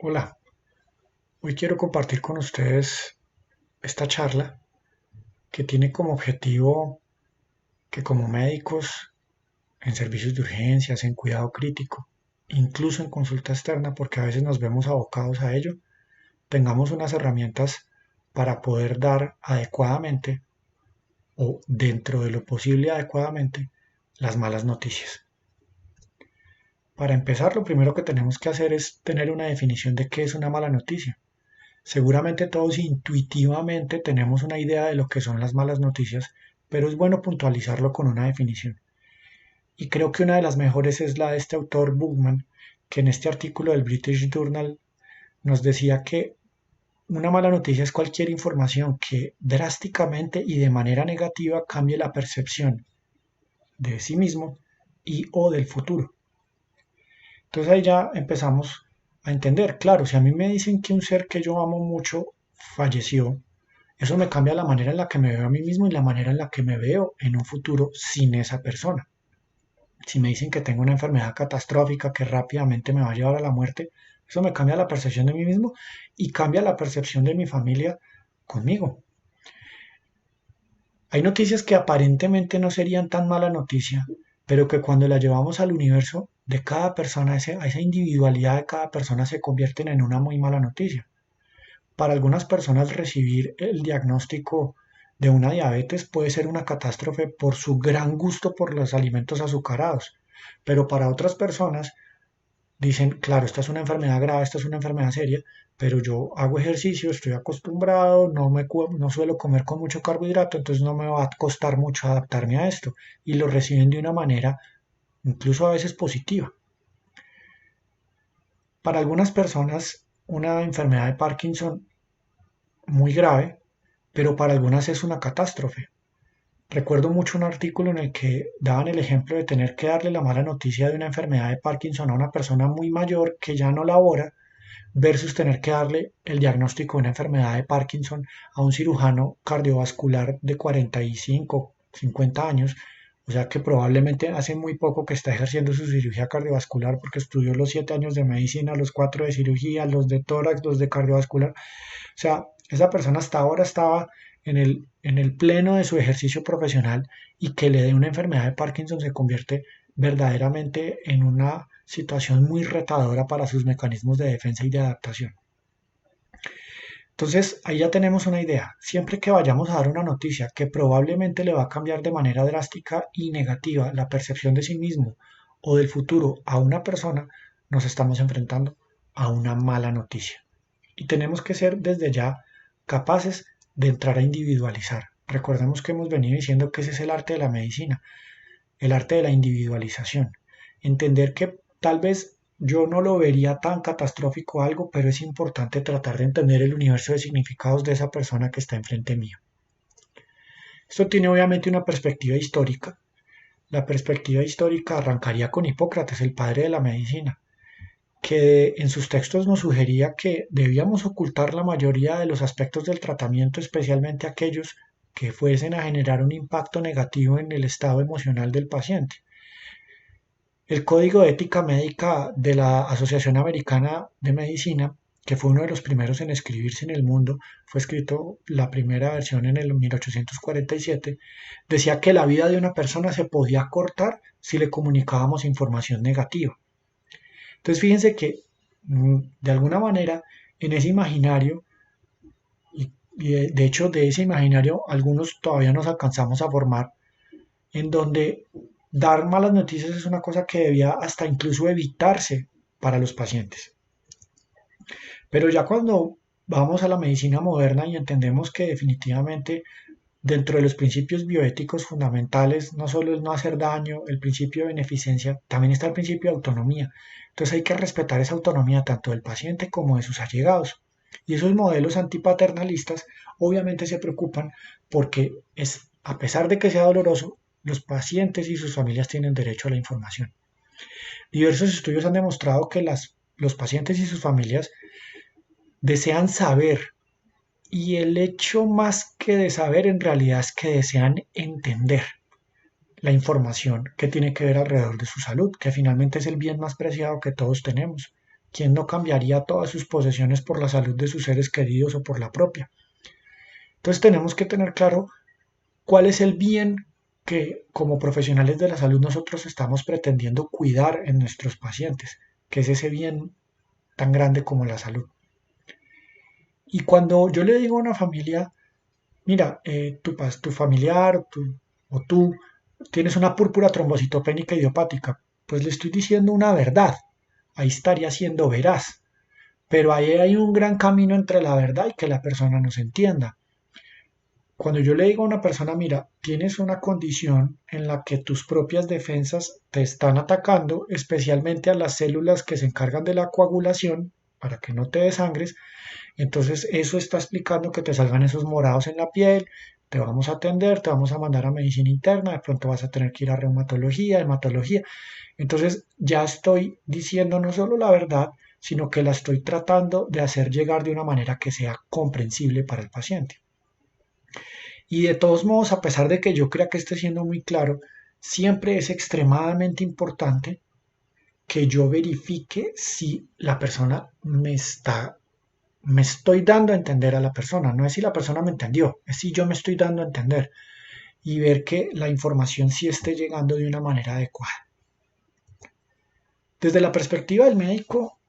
Hola, hoy quiero compartir con ustedes esta charla que tiene como objetivo que como médicos en servicios de urgencias, en cuidado crítico, incluso en consulta externa, porque a veces nos vemos abocados a ello, tengamos unas herramientas para poder dar adecuadamente o dentro de lo posible adecuadamente las malas noticias. Para empezar, lo primero que tenemos que hacer es tener una definición de qué es una mala noticia. Seguramente todos intuitivamente tenemos una idea de lo que son las malas noticias, pero es bueno puntualizarlo con una definición. Y creo que una de las mejores es la de este autor Bookman, que en este artículo del British Journal nos decía que una mala noticia es cualquier información que drásticamente y de manera negativa cambie la percepción de sí mismo y o del futuro. Entonces ahí ya empezamos a entender, claro, si a mí me dicen que un ser que yo amo mucho falleció, eso me cambia la manera en la que me veo a mí mismo y la manera en la que me veo en un futuro sin esa persona. Si me dicen que tengo una enfermedad catastrófica que rápidamente me va a llevar a la muerte, eso me cambia la percepción de mí mismo y cambia la percepción de mi familia conmigo. Hay noticias que aparentemente no serían tan mala noticia, pero que cuando la llevamos al universo de cada persona, a esa individualidad de cada persona se convierten en una muy mala noticia. Para algunas personas recibir el diagnóstico de una diabetes puede ser una catástrofe por su gran gusto por los alimentos azucarados, pero para otras personas dicen, claro, esta es una enfermedad grave, esta es una enfermedad seria, pero yo hago ejercicio, estoy acostumbrado, no suelo comer con mucho carbohidrato, entonces no me va a costar mucho adaptarme a esto. Y lo reciben de una manera incluso a veces positiva. Para algunas personas, una enfermedad de Parkinson muy grave, pero para algunas es una catástrofe. Recuerdo mucho un artículo en el que daban el ejemplo de tener que darle la mala noticia de una enfermedad de Parkinson a una persona muy mayor que ya no labora versus tener que darle el diagnóstico de una enfermedad de Parkinson a un cirujano cardiovascular de 45, 50 años, o sea que probablemente hace muy poco que está ejerciendo su cirugía cardiovascular porque estudió los 7 años de medicina, los 4 de cirugía, los de tórax, los de cardiovascular. O sea, esa persona hasta ahora estaba en el pleno de su ejercicio profesional y que le dé una enfermedad de Parkinson se convierte verdaderamente en una situación muy retadora para sus mecanismos de defensa y de adaptación. Entonces, ahí ya tenemos una idea. Siempre que vayamos a dar una noticia que probablemente le va a cambiar de manera drástica y negativa la percepción de sí mismo o del futuro a una persona, nos estamos enfrentando a una mala noticia. Y tenemos que ser desde ya capaces de entrar a individualizar. Recordemos que hemos venido diciendo que ese es el arte de la medicina, el arte de la individualización. Entender que tal vez yo no lo vería tan catastrófico algo, pero es importante tratar de entender el universo de significados de esa persona que está enfrente mío. Esto tiene obviamente una perspectiva histórica. La perspectiva histórica arrancaría con Hipócrates, el padre de la medicina, que en sus textos nos sugería que debíamos ocultar la mayoría de los aspectos del tratamiento, especialmente aquellos que fuesen a generar un impacto negativo en el estado emocional del paciente. El Código de Ética Médica de la Asociación Americana de Medicina, que fue uno de los primeros en escribirse en el mundo, fue escrito la primera versión en el 1847, decía que la vida de una persona se podía cortar si le comunicábamos información negativa. Entonces fíjense que de alguna manera en ese imaginario, y de hecho de ese imaginario algunos todavía nos alcanzamos a formar, en donde dar malas noticias es una cosa que debía hasta incluso evitarse para los pacientes. Pero ya cuando vamos a la medicina moderna y entendemos que definitivamente dentro de los principios bioéticos fundamentales, no solo el no hacer daño, el principio de beneficencia, también está el principio de autonomía. Entonces hay que respetar esa autonomía tanto del paciente como de sus allegados. Y esos modelos antipaternalistas obviamente se preocupan porque a pesar de que sea doloroso, los pacientes y sus familias tienen derecho a la información. Diversos estudios han demostrado que los pacientes y sus familias desean saber y el hecho más que de saber en realidad es que desean entender la información que tiene que ver alrededor de su salud, que finalmente es el bien más preciado que todos tenemos. ¿Quién no cambiaría todas sus posesiones por la salud de sus seres queridos o por la propia? Entonces tenemos que tener claro cuál es el bien que como profesionales de la salud nosotros estamos pretendiendo cuidar en nuestros pacientes, que es ese bien tan grande como la salud. Y cuando yo le digo a una familia, mira, tu familiar o tú tienes una púrpura trombocitopénica idiopática, pues le estoy diciendo una verdad, ahí estaría siendo veraz, pero ahí hay un gran camino entre la verdad y que la persona nos entienda. Cuando yo le digo a una persona, mira, tienes una condición en la que tus propias defensas te están atacando, especialmente a las células que se encargan de la coagulación, para que no te desangres, entonces eso está explicando que te salgan esos morados en la piel, te vamos a atender, te vamos a mandar a medicina interna, de pronto vas a tener que ir a reumatología, hematología. Entonces ya estoy diciendo no solo la verdad, sino que la estoy tratando de hacer llegar de una manera que sea comprensible para el paciente. Y de todos modos, a pesar de que yo crea que esté siendo muy claro, siempre es extremadamente importante que yo verifique si la persona me estoy dando a entender a la persona. No es si la persona me entendió, es si yo me estoy dando a entender y ver que la información sí esté llegando de una manera adecuada. Desde la perspectiva del médico,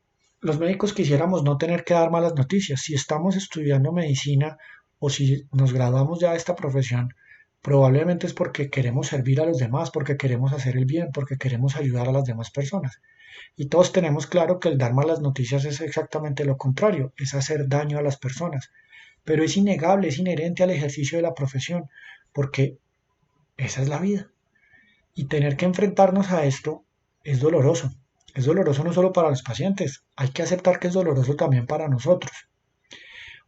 los médicos quisiéramos no tener que dar malas noticias. Si estamos estudiando medicina o si nos graduamos ya de esta profesión, probablemente es porque queremos servir a los demás, porque queremos hacer el bien, porque queremos ayudar a las demás personas. Y todos tenemos claro que el dar malas noticias es exactamente lo contrario, es hacer daño a las personas. Pero es innegable, es inherente al ejercicio de la profesión, porque esa es la vida. Y tener que enfrentarnos a esto es doloroso. Es doloroso no solo para los pacientes, hay que aceptar que es doloroso también para nosotros.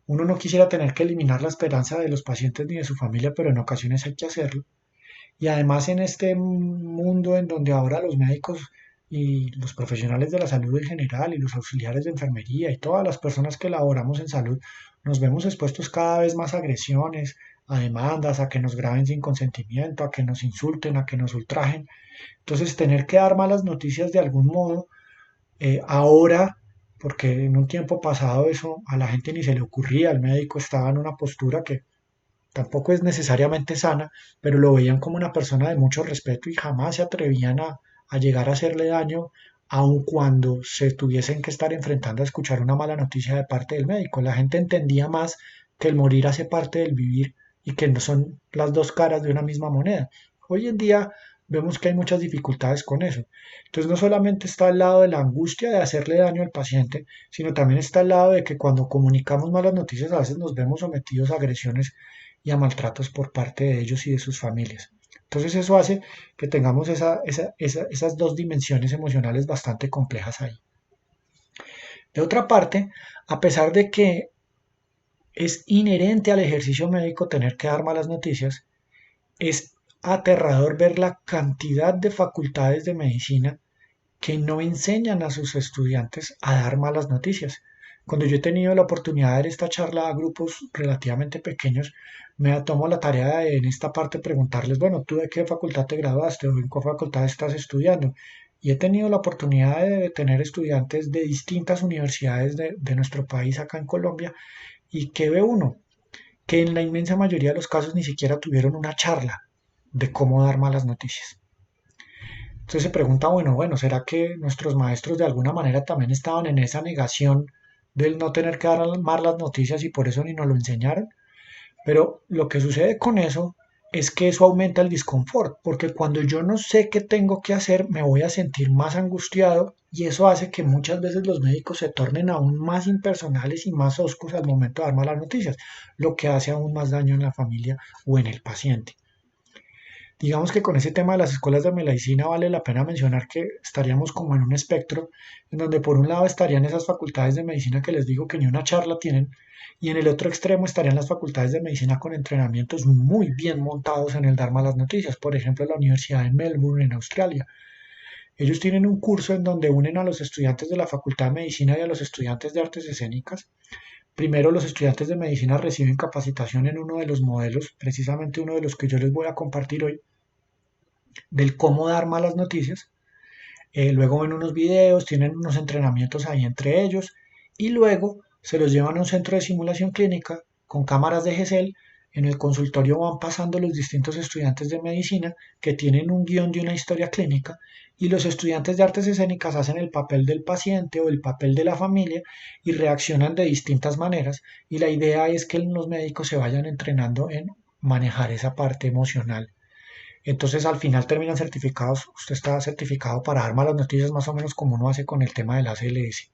Uno no quisiera tener que eliminar la esperanza de los pacientes ni de su familia, pero en ocasiones hay que hacerlo. Y además en este mundo en donde ahora los médicos y los profesionales de la salud en general y los auxiliares de enfermería y todas las personas que laboramos en salud nos vemos expuestos cada vez más a agresiones, a demandas, a que nos graben sin consentimiento, a que nos insulten, a que nos ultrajen. Entonces tener que dar malas noticias de algún modo ahora, porque en un tiempo pasado eso a la gente ni se le ocurría, el médico estaba en una postura que tampoco es necesariamente sana, pero lo veían como una persona de mucho respeto y jamás se atrevían a llegar a hacerle daño, aun cuando se tuviesen que estar enfrentando a escuchar una mala noticia de parte del médico. La gente entendía más que el morir hace parte del vivir y que no son las dos caras de una misma moneda. Hoy en día vemos que hay muchas dificultades con eso. Entonces no solamente está al lado de la angustia de hacerle daño al paciente, sino también está al lado de que cuando comunicamos malas noticias a veces nos vemos sometidos a agresiones y a maltratos por parte de ellos y de sus familias. Entonces eso hace que tengamos esas dos dimensiones emocionales bastante complejas ahí. De otra parte, a pesar de que es inherente al ejercicio médico tener que dar malas noticias, es aterrador ver la cantidad de facultades de medicina que no enseñan a sus estudiantes a dar malas noticias. Cuando yo he tenido la oportunidad de dar esta charla a grupos relativamente pequeños, me tomo la tarea de en esta parte preguntarles, bueno, ¿tú de qué facultad te graduaste o en qué facultad estás estudiando? Y he tenido la oportunidad de tener estudiantes de distintas universidades de nuestro país acá en Colombia y que ve uno que en la inmensa mayoría de los casos ni siquiera tuvieron una charla de cómo dar malas noticias. Entonces se pregunta, bueno, ¿será que nuestros maestros de alguna manera también estaban en esa negación del no tener que dar malas noticias y por eso ni nos lo enseñaron? Pero lo que sucede con eso es que eso aumenta el disconfort, porque cuando yo no sé qué tengo que hacer, me voy a sentir más angustiado y eso hace que muchas veces los médicos se tornen aún más impersonales y más hoscos al momento de dar malas noticias, lo que hace aún más daño en la familia o en el paciente. Digamos que con ese tema de las escuelas de medicina vale la pena mencionar que estaríamos como en un espectro en donde por un lado estarían esas facultades de medicina que les digo que ni una charla tienen y en el otro extremo estarían las facultades de medicina con entrenamientos muy bien montados en el dar malas noticias. Por ejemplo, la Universidad de Melbourne en Australia. Ellos tienen un curso en donde unen a los estudiantes de la Facultad de Medicina y a los estudiantes de artes escénicas. Primero, los estudiantes de medicina reciben capacitación en uno de los modelos, precisamente uno de los que yo les voy a compartir hoy, del cómo dar malas noticias. luego ven unos videos, tienen unos entrenamientos ahí entre ellos y luego se los llevan a un centro de simulación clínica con cámaras de GESEL. En el consultorio van pasando los distintos estudiantes de medicina que tienen un guión de una historia clínica y los estudiantes de artes escénicas hacen el papel del paciente o el papel de la familia y reaccionan de distintas maneras y la idea es que los médicos se vayan entrenando en manejar esa parte emocional. Entonces al final terminan certificados, usted está certificado para dar malas noticias más o menos como uno hace con el tema del ACLS.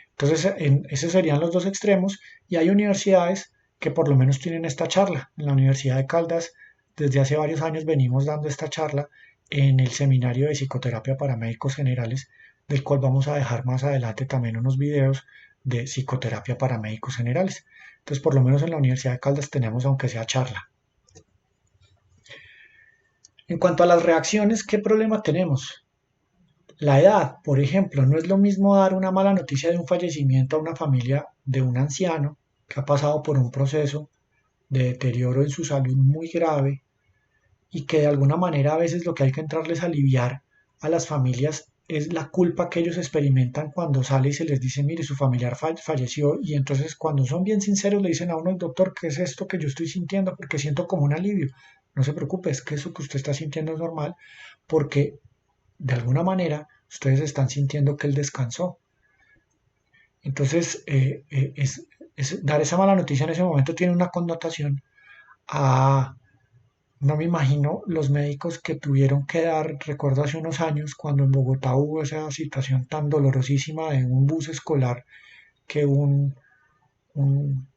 Entonces esos serían los dos extremos y hay universidades que por lo menos tienen esta charla. En la Universidad de Caldas desde hace varios años venimos dando esta charla en el seminario de psicoterapia para médicos generales, del cual vamos a dejar más adelante también unos videos de psicoterapia para médicos generales. Entonces por lo menos en la Universidad de Caldas tenemos aunque sea charla. En cuanto a las reacciones, ¿qué problema tenemos? La edad, por ejemplo, no es lo mismo dar una mala noticia de un fallecimiento a una familia de un anciano que ha pasado por un proceso de deterioro en su salud muy grave y que de alguna manera a veces lo que hay que entrarles a aliviar a las familias es la culpa que ellos experimentan cuando sale y se les dice, mire, su familiar falleció y entonces cuando son bien sinceros le dicen a uno, el doctor, ¿qué es esto que yo estoy sintiendo? Porque siento como un alivio. No se preocupe, es que eso que usted está sintiendo es normal porque de alguna manera ustedes están sintiendo que él descansó. Entonces, dar esa mala noticia en ese momento tiene una connotación a, no me imagino los médicos que tuvieron que dar, recuerdo hace unos años cuando en Bogotá hubo esa situación tan dolorosísima de un bus escolar que un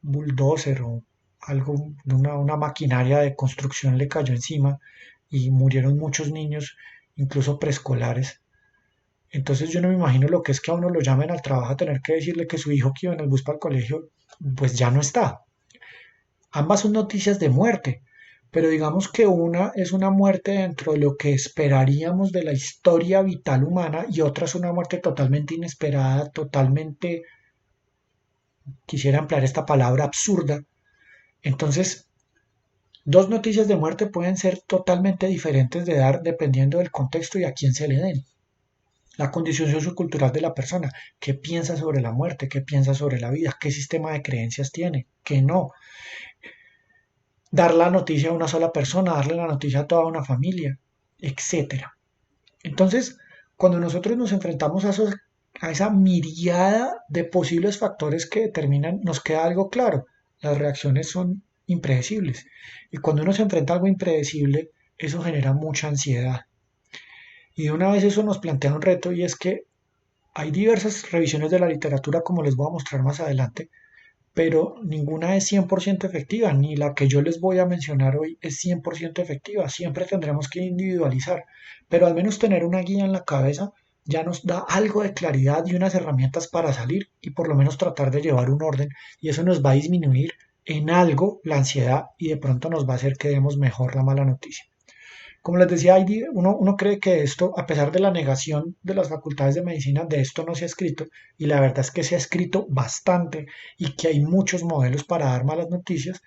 bulldozer o algo, una maquinaria de construcción le cayó encima y murieron muchos niños, incluso preescolares. Entonces yo no me imagino lo que es que a uno lo llamen al trabajo a tener que decirle que su hijo que iba en el bus para el colegio, pues ya no está. Ambas son noticias de muerte, pero digamos que una es una muerte dentro de lo que esperaríamos de la historia vital humana y otra es una muerte totalmente inesperada, totalmente, quisiera emplear esta palabra, absurda. Entonces, dos noticias de muerte pueden ser totalmente diferentes de dar dependiendo del contexto y a quién se le den. La condición sociocultural de la persona, qué piensa sobre la muerte, qué piensa sobre la vida, qué sistema de creencias tiene, qué no. Dar la noticia a una sola persona, darle la noticia a toda una familia, etcétera. Entonces, cuando nosotros nos enfrentamos a esa miriada de posibles factores que determinan, nos queda algo claro, las reacciones son impredecibles. Y cuando uno se enfrenta a algo impredecible, eso genera mucha ansiedad. Y de una vez eso nos plantea un reto y es que hay diversas revisiones de la literatura, como les voy a mostrar más adelante, pero ninguna es 100% efectiva, ni la que yo les voy a mencionar hoy es 100% efectiva. Siempre tendremos que individualizar, pero al menos tener una guía en la cabeza ya nos da algo de claridad y unas herramientas para salir y por lo menos tratar de llevar un orden y eso nos va a disminuir en algo la ansiedad y de pronto nos va a hacer que demos mejor la mala noticia. Como les decía, uno cree que esto, a pesar de la negación de las facultades de medicina, de esto no se ha escrito, y la verdad es que se ha escrito bastante y que hay muchos modelos para dar malas noticias,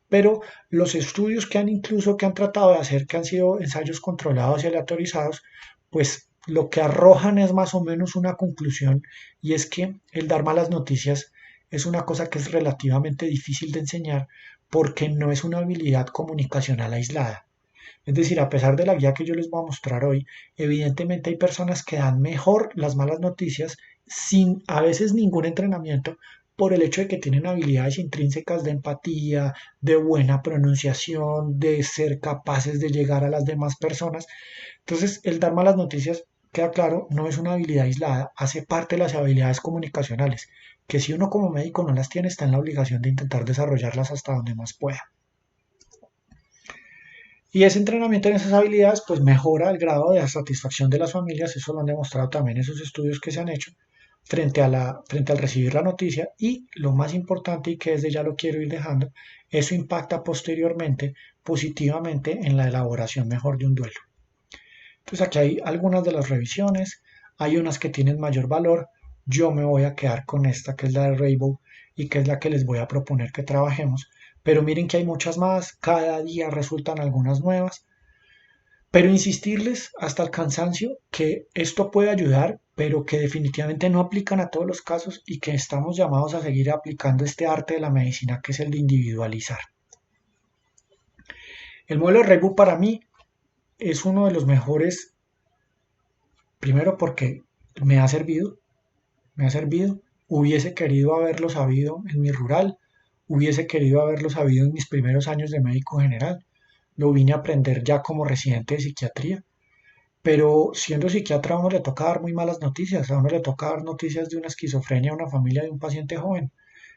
pero los estudios que han tratado de hacer, que han sido ensayos controlados y aleatorizados, pues lo que arrojan es más o menos una conclusión, y es que el dar malas noticias es una cosa que es relativamente difícil de enseñar porque no es una habilidad comunicacional aislada. Es decir, a pesar de la guía que yo les voy a mostrar hoy, evidentemente hay personas que dan mejor las malas noticias sin a veces ningún entrenamiento por el hecho de que tienen habilidades intrínsecas de empatía, de buena pronunciación, de ser capaces de llegar a las demás personas. Entonces, el dar malas noticias, queda claro, no es una habilidad aislada, hace parte de las habilidades comunicacionales, que si uno como médico no las tiene, está en la obligación de intentar desarrollarlas hasta donde más pueda. Y ese entrenamiento en esas habilidades pues mejora el grado de satisfacción de las familias, eso lo han demostrado también esos estudios que se han hecho frente al recibir la noticia y lo más importante y que desde ya lo quiero ir dejando, eso impacta posteriormente positivamente en la elaboración mejor de un duelo. Entonces aquí hay algunas de las revisiones, hay unas que tienen mayor valor, yo me voy a quedar con esta que es la de Rainbow y que es la que les voy a proponer que trabajemos, pero miren que hay muchas más, cada día resultan algunas nuevas, pero insistirles hasta el cansancio que esto puede ayudar, pero que definitivamente no aplican a todos los casos y que estamos llamados a seguir aplicando este arte de la medicina que es el de individualizar. El modelo de Reibu para mí es uno de los mejores, primero porque me ha servido, me ha servido. Hubiese querido haberlo sabido en mi rural, hubiese querido haberlo sabido en mis primeros años de médico general. Lo vine a aprender ya como residente de psiquiatría. Pero siendo psiquiatra a uno le toca dar muy malas noticias, a uno le toca dar noticias de una esquizofrenia a una familia de un paciente joven.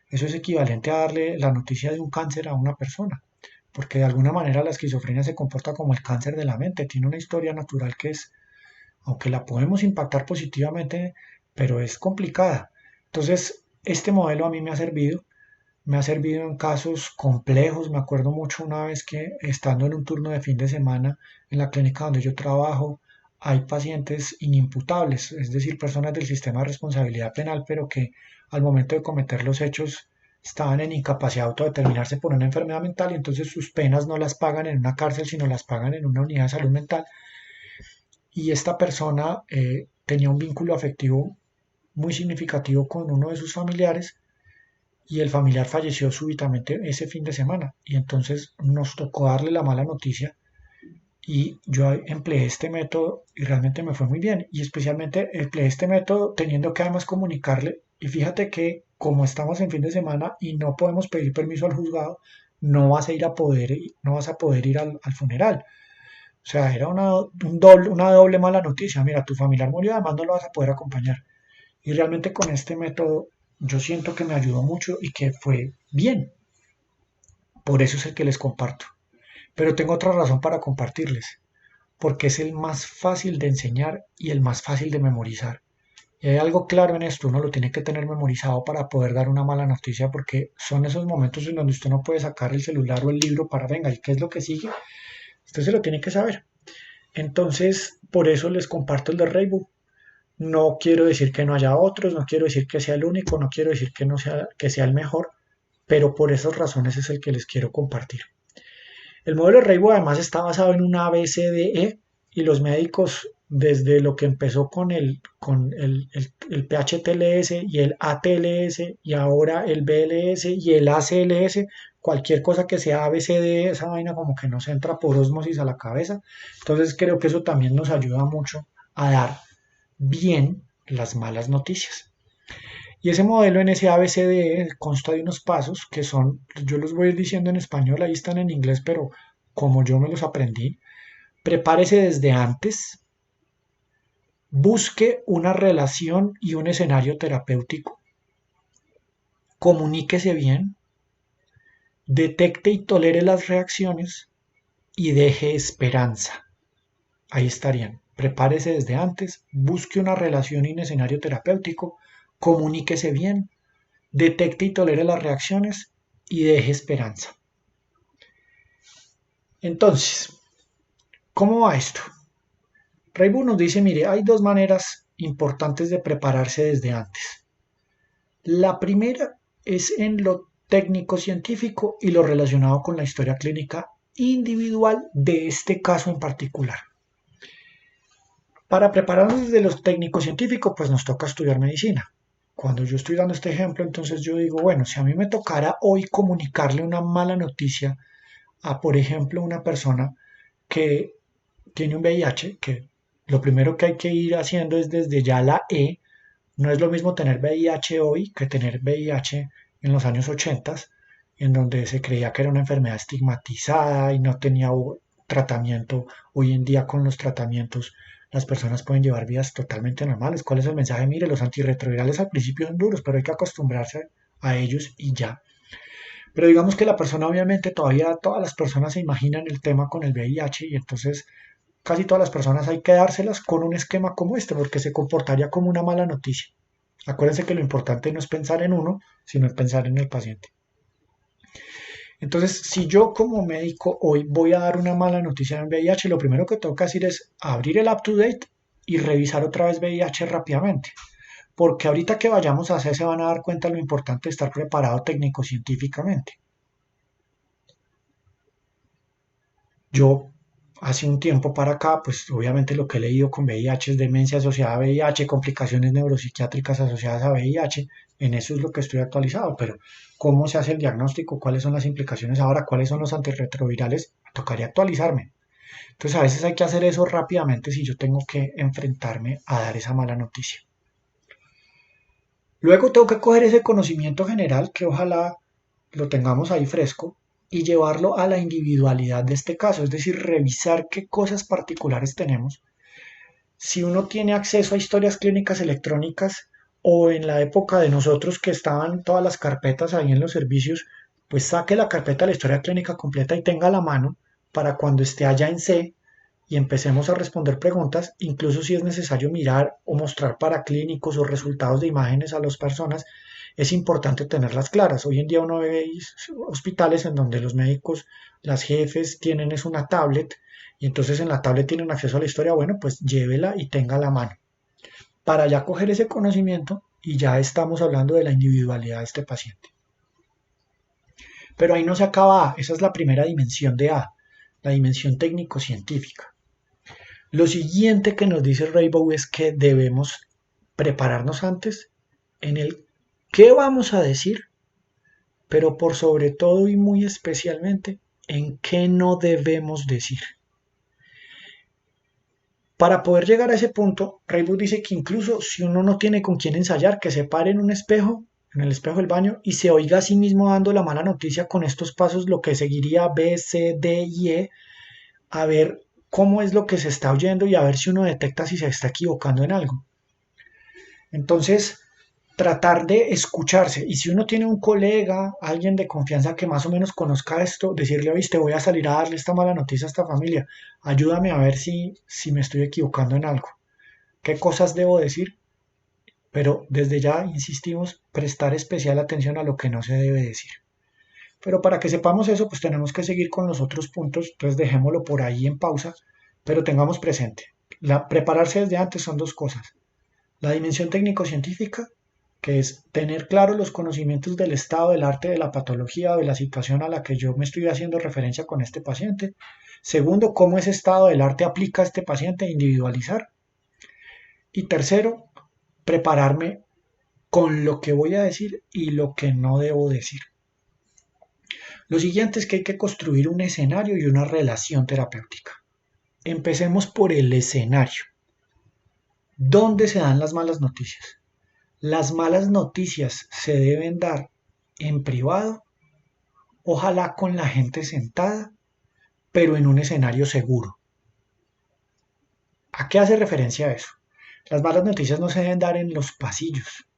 Eso es equivalente a darle la noticia de un cáncer a una persona, porque de alguna manera la esquizofrenia se comporta como el cáncer de la mente, tiene una historia natural que es, aunque la podemos impactar positivamente, pero es complicada. Entonces, este modelo a mí me ha servido en casos complejos. Me acuerdo mucho una vez que estando en un turno de fin de semana en la clínica donde yo trabajo, hay pacientes inimputables, es decir, personas del sistema de responsabilidad penal, pero que al momento de cometer los hechos estaban en incapacidad de autodeterminarse por una enfermedad mental y entonces sus penas no las pagan en una cárcel, sino las pagan en una unidad de salud mental. Y esta persona tenía un vínculo afectivo muy significativo con uno de sus familiares y el familiar falleció súbitamente ese fin de semana. Y entonces nos tocó darle la mala noticia y yo empleé este método y realmente me fue muy bien. Y especialmente empleé este método teniendo que además comunicarle. Y fíjate que como estamos en fin de semana y no podemos pedir permiso al juzgado, no vas a poder ir al funeral. O sea, era una doble mala noticia. Mira, tu familiar murió, además no lo vas a poder acompañar. Y realmente con este método yo siento que me ayudó mucho y que fue bien. Por eso es el que les comparto. Pero tengo otra razón para compartirles. Porque es el más fácil de enseñar y el más fácil de memorizar. Y hay algo claro en esto, uno lo tiene que tener memorizado para poder dar una mala noticia porque son esos momentos en donde usted no puede sacar el celular o el libro para, venga, ¿y qué es lo que sigue? Usted se lo tiene que saber. Entonces, por eso les comparto el de Reibu. No quiero decir que no haya otros, no quiero decir que sea el único, no quiero decir que no sea, que sea el mejor, pero por esas razones es el que les quiero compartir. El modelo de Reibo además está basado en un ABCDE y los médicos desde lo que empezó con el PHTLS y el ATLS y ahora el BLS y el ACLS, cualquier cosa que sea ABCDE, esa vaina como que nos entra por ósmosis a la cabeza. Entonces creo que eso también nos ayuda mucho a dar bien las malas noticias. Y ese modelo en ese ABCDE consta de unos pasos que son, yo los voy a ir diciendo en español, ahí están en inglés, pero como yo me los aprendí, prepárese desde antes, busque una relación y un escenario terapéutico, comuníquese bien, detecte y tolere las reacciones y deje esperanza. Ahí estarían. Prepárese desde antes, busque una relación y un escenario terapéutico, comuníquese bien, detecte y tolere las reacciones y deje esperanza. Entonces, ¿cómo va esto? Reibu nos dice, mire, hay dos maneras importantes de prepararse desde antes. La primera es en lo técnico-científico y lo relacionado con la historia clínica individual de este caso en particular. Para prepararnos desde lo técnico-científico, pues nos toca estudiar medicina. Cuando yo estoy dando este ejemplo, entonces yo digo, bueno, si a mí me tocara hoy comunicarle una mala noticia a, por ejemplo, una persona que tiene un VIH, que lo primero que hay que ir haciendo es desde ya la E. No es lo mismo tener VIH hoy que tener VIH en los años 80, en donde se creía que era una enfermedad estigmatizada y no tenía tratamiento. Hoy en día con los tratamientos las personas pueden llevar vidas totalmente normales. ¿Cuál es el mensaje? Mire, los antirretrovirales al principio son duros, pero hay que acostumbrarse a ellos y ya. Pero digamos que la persona, obviamente, todavía todas las personas se imaginan el tema con el VIH y entonces casi todas las personas hay que dárselas con un esquema como este, porque se comportaría como una mala noticia. Acuérdense que lo importante no es pensar en uno, sino es pensar en el paciente. Entonces, si yo como médico hoy voy a dar una mala noticia en VIH, lo primero que tengo que hacer es abrir el up-to-date y revisar otra vez VIH rápidamente. Porque ahorita que vayamos a hacer se van a dar cuenta de lo importante de estar preparado técnico-científicamente. Yo hace un tiempo para acá, pues obviamente lo que he leído con VIH es demencia asociada a VIH, complicaciones neuropsiquiátricas asociadas a VIH, en eso es lo que estoy actualizado, pero ¿cómo se hace el diagnóstico? ¿Cuáles son las implicaciones ahora? ¿Cuáles son los antirretrovirales? Tocaría actualizarme. Entonces a veces hay que hacer eso rápidamente si yo tengo que enfrentarme a dar esa mala noticia. Luego tengo que coger ese conocimiento general que ojalá lo tengamos ahí fresco y llevarlo a la individualidad de este caso, es decir, revisar qué cosas particulares tenemos. Si uno tiene acceso a historias clínicas electrónicas o en la época de nosotros que estaban todas las carpetas ahí en los servicios, pues saque la carpeta de la historia clínica completa y tenga a la mano para cuando esté allá en C y empecemos a responder preguntas, incluso si es necesario mirar o mostrar para clínicos o resultados de imágenes a las personas, es importante tenerlas claras. Hoy en día uno ve hospitales en donde los médicos, las jefes tienen es una tablet y entonces en la tablet tienen acceso a la historia, bueno, pues llévela y tenga a la mano para ya coger ese conocimiento y ya estamos hablando de la individualidad de este paciente. Pero ahí no se acaba A, esa es la primera dimensión de A, la dimensión técnico-científica. Lo siguiente que nos dice Rainbow es que debemos prepararnos antes en el qué vamos a decir, pero por sobre todo y muy especialmente en qué no debemos decir. Para poder llegar a ese punto, Rainbow dice que incluso si uno no tiene con quién ensayar, que se pare en un espejo, en el espejo del baño, y se oiga a sí mismo dando la mala noticia con estos pasos, lo que seguiría B, C, D y E, a ver cómo es lo que se está oyendo y a ver si uno detecta si se está equivocando en algo. Entonces, tratar de escucharse. Y si uno tiene un colega, alguien de confianza que más o menos conozca esto, decirle, oíste, voy a salir a darle esta mala noticia a esta familia. Ayúdame a ver si me estoy equivocando en algo. ¿Qué cosas debo decir? Pero desde ya, insistimos, prestar especial atención a lo que no se debe decir. Pero para que sepamos eso, pues tenemos que seguir con los otros puntos. Entonces dejémoslo por ahí en pausa, pero tengamos presente. Prepararse desde antes son dos cosas. La dimensión técnico-científica, que es tener claros los conocimientos del estado del arte de la patología o de la situación a la que yo me estoy haciendo referencia con este paciente. Segundo, cómo ese estado del arte aplica a este paciente, individualizar. Y tercero, prepararme con lo que voy a decir y lo que no debo decir. Lo siguiente es que hay que construir un escenario y una relación terapéutica. Empecemos por el escenario. ¿Dónde se dan las malas noticias? Las malas noticias se deben dar en privado, ojalá con la gente sentada, pero en un escenario seguro. ¿A qué hace referencia eso? Las malas noticias no se deben dar en los pasillos.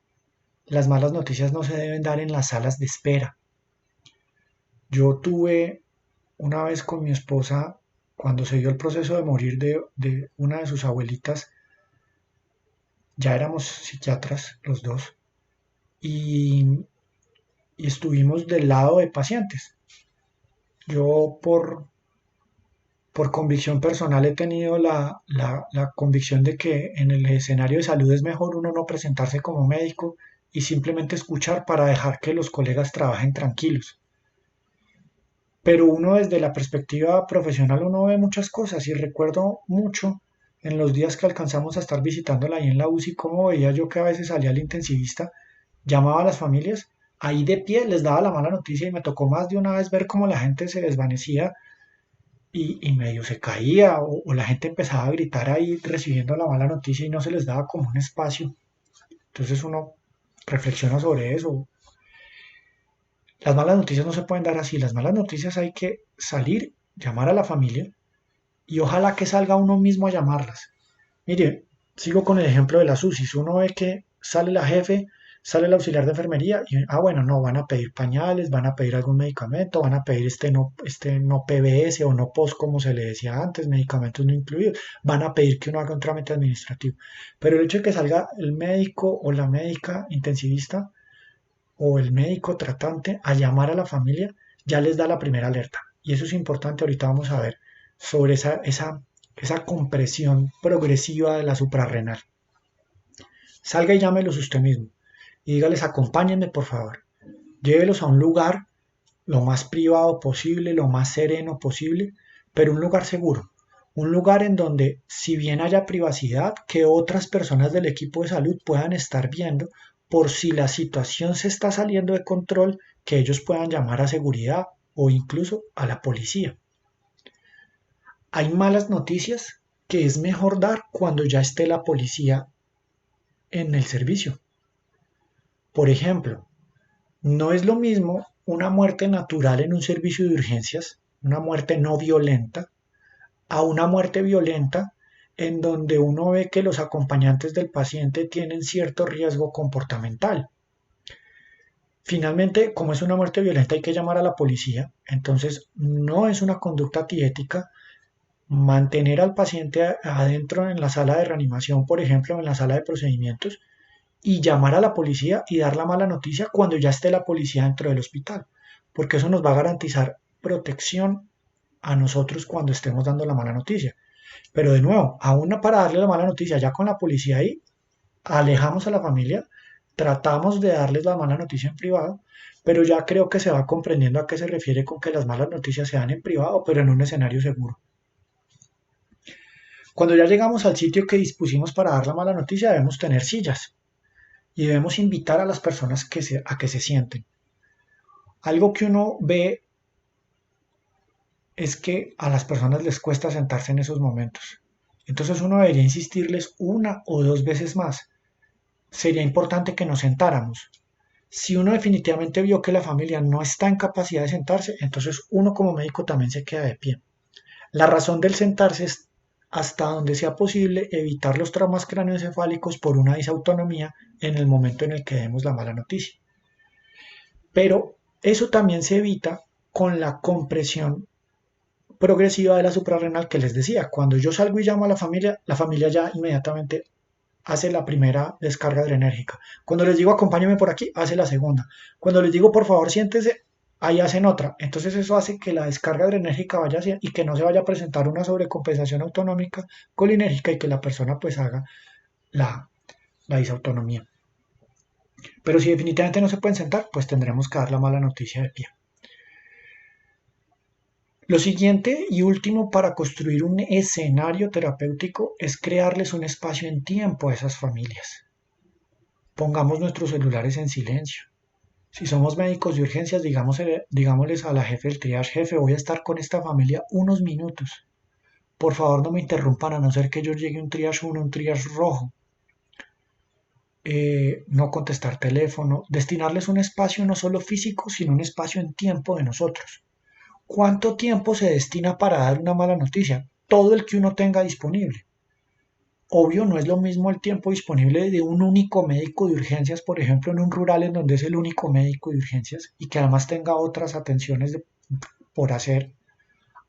Las malas noticias no se deben dar en las salas de espera. Yo tuve una vez con mi esposa, cuando se dio el proceso de morir de una de sus abuelitas, ya éramos psiquiatras los dos, y, y estuvimos del lado de pacientes. Yo por convicción personal he tenido la convicción de que en el escenario de salud es mejor uno no presentarse como médico y simplemente escuchar para dejar que los colegas trabajen tranquilos. Pero uno desde la perspectiva profesional uno ve muchas cosas y recuerdo mucho en los días que alcanzamos a estar visitándola ahí en la UCI cómo veía yo que a veces salía el intensivista, llamaba a las familias, ahí de pie les daba la mala noticia y me tocó más de una vez ver cómo la gente se desvanecía y medio se caía o la gente empezaba a gritar ahí recibiendo la mala noticia y no se les daba como un espacio. Entonces uno reflexiona sobre eso. Las malas noticias no se pueden dar así, las malas noticias hay que salir, llamar a la familia y ojalá que salga uno mismo a llamarlas. Mire, sigo con el ejemplo de las UCIs. Uno ve que sale la jefe, sale el auxiliar de enfermería y, bueno, no, van a pedir pañales, van a pedir algún medicamento, van a pedir este no PBS o no POS como se le decía antes, medicamentos no incluidos, van a pedir que uno haga un trámite administrativo. Pero el hecho de que salga el médico o la médica intensivista o el médico tratante a llamar a la familia ya les da la primera alerta. Y eso es importante, ahorita vamos a ver sobre esa compresión progresiva de la suprarrenal. Salga y llámelos usted mismo y dígales acompáñenme por favor. Llévelos a un lugar lo más privado posible, lo más sereno posible, pero un lugar seguro. Un lugar en donde, si bien haya privacidad, que otras personas del equipo de salud puedan estar viendo por si la situación se está saliendo de control, que ellos puedan llamar a seguridad o incluso a la policía. Hay malas noticias que es mejor dar cuando ya esté la policía en el servicio. Por ejemplo, no es lo mismo una muerte natural en un servicio de urgencias, una muerte no violenta, a una muerte violenta en donde uno ve que los acompañantes del paciente tienen cierto riesgo comportamental. Finalmente, como es una muerte violenta, hay que llamar a la policía. Entonces, no es una conducta antiética mantener al paciente adentro en la sala de reanimación, por ejemplo, en la sala de procedimientos, y llamar a la policía y dar la mala noticia cuando ya esté la policía dentro del hospital, porque eso nos va a garantizar protección a nosotros cuando estemos dando la mala noticia. Pero de nuevo, aún para darle la mala noticia ya con la policía ahí, alejamos a la familia, tratamos de darles la mala noticia en privado, pero ya creo que se va comprendiendo a qué se refiere con que las malas noticias se dan en privado, pero en un escenario seguro. Cuando ya llegamos al sitio que dispusimos para dar la mala noticia, debemos tener sillas y debemos invitar a las personas a que se sienten. Algo que uno ve es que a las personas les cuesta sentarse en esos momentos. Entonces uno debería insistirles una o dos veces más. Sería importante que nos sentáramos. Si uno definitivamente vio que la familia no está en capacidad de sentarse, entonces uno como médico también se queda de pie. La razón del sentarse es hasta donde sea posible evitar los traumas craneoencefálicos por una disautonomía en el momento en el que demos la mala noticia. Pero eso también se evita con la compresión progresiva de la suprarrenal que les decía. Cuando yo salgo y llamo a la familia ya inmediatamente hace la primera descarga adrenérgica. Cuando les digo acompáñeme por aquí, hace la segunda. Cuando les digo por favor siéntese, ahí hacen otra. Entonces eso hace que la descarga adrenérgica vaya hacia y que no se vaya a presentar una sobrecompensación autonómica colinérgica y que la persona pues haga la, la disautonomía. Pero si definitivamente no se pueden sentar, pues tendremos que dar la mala noticia de pie. Lo siguiente y último para construir un escenario terapéutico es crearles un espacio en tiempo a esas familias. Pongamos nuestros celulares en silencio. Si somos médicos de urgencias, digámosles a la jefe del triage, jefe, voy a estar con esta familia unos minutos. Por favor, no me interrumpan a no ser que yo llegue un triage 1, un triage rojo. No contestar teléfono, destinarles un espacio no solo físico, sino un espacio en tiempo de nosotros. ¿Cuánto tiempo se destina para dar una mala noticia? Todo el que uno tenga disponible. Obvio, no es lo mismo el tiempo disponible de un único médico de urgencias, por ejemplo, en un rural en donde es el único médico de urgencias y que además tenga otras atenciones por hacer,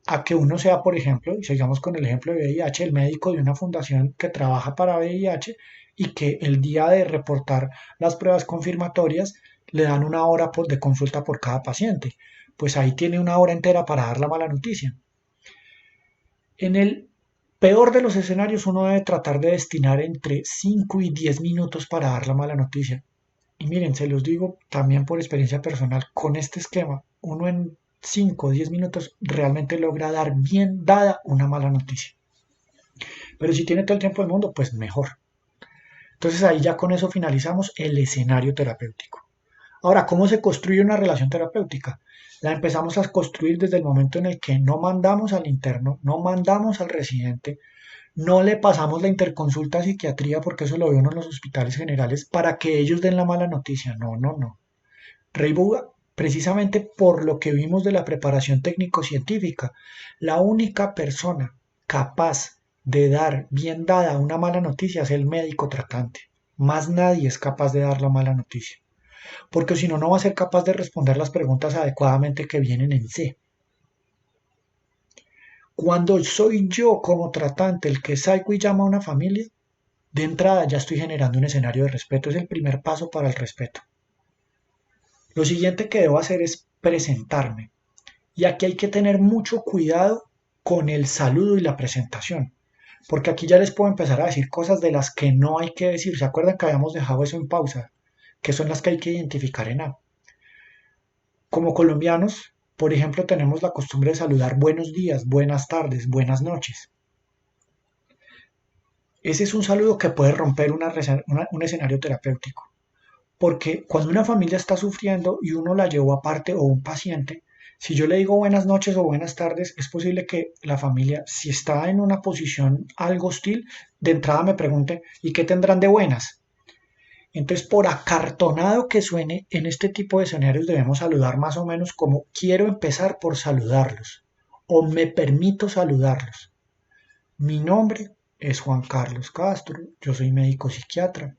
a que uno sea, por ejemplo, y sigamos con el ejemplo de VIH, el médico de una fundación que trabaja para VIH y que el día de reportar las pruebas confirmatorias le dan una hora de consulta por cada paciente. Pues ahí tiene una hora entera para dar la mala noticia. En el peor de los escenarios, uno debe tratar de destinar entre 5 y 10 minutos para dar la mala noticia. Y miren, se los digo también por experiencia personal, con este esquema, uno en 5 o 10 minutos realmente logra dar bien dada una mala noticia. Pero si tiene todo el tiempo del mundo, pues mejor. Entonces ahí ya con eso finalizamos el escenario terapéutico. Ahora, ¿cómo se construye una relación terapéutica? La empezamos a construir desde el momento en el que no mandamos al interno, no mandamos al residente, no le pasamos la interconsulta a psiquiatría porque eso lo ve uno en los hospitales generales para que ellos den la mala noticia. No, no, no. Reiboga, precisamente por lo que vimos de la preparación técnico-científica, la única persona capaz de dar bien dada una mala noticia es el médico tratante. Más nadie es capaz de dar la mala noticia porque si no, no va a ser capaz de responder las preguntas adecuadamente que vienen en C. Cuando soy yo como tratante el que salgo y llama a una familia, de entrada ya estoy generando un escenario de respeto, es el primer paso para el respeto. Lo siguiente que debo hacer es presentarme. Y aquí hay que tener mucho cuidado con el saludo y la presentación, porque aquí ya les puedo empezar a decir cosas de las que no hay que decir. ¿Se acuerdan que habíamos dejado eso en pausa? Que son las que hay que identificar en A. Como colombianos, por ejemplo, tenemos la costumbre de saludar buenos días, buenas tardes, buenas noches. Ese es un saludo que puede romper un escenario terapéutico. Porque cuando una familia está sufriendo y uno la llevó aparte o un paciente, si yo le digo buenas noches o buenas tardes, es posible que la familia, si está en una posición algo hostil, de entrada me pregunte, ¿y qué tendrán de buenas? Entonces, por acartonado que suene, en este tipo de escenarios debemos saludar más o menos como quiero empezar por saludarlos o me permito saludarlos. Mi nombre es Juan Carlos Castro, yo soy médico psiquiatra.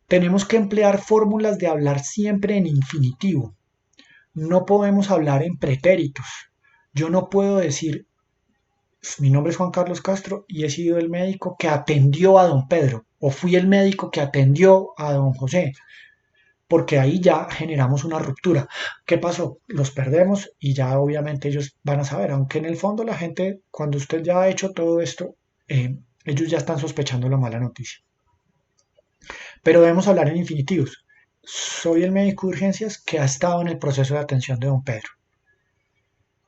Tenemos que emplear fórmulas de hablar siempre en infinitivo. No podemos hablar en pretéritos. Yo no puedo decir, mi nombre es Juan Carlos Castro y he sido el médico que atendió a don Pedro o fui el médico que atendió a don José, porque ahí ya generamos una ruptura. ¿Qué pasó? Los perdemos y ya obviamente ellos van a saber, aunque en el fondo la gente, cuando usted ya ha hecho todo esto, ellos ya están sospechando la mala noticia. Pero debemos hablar en infinitivos. Soy el médico de urgencias que ha estado en el proceso de atención de don Pedro.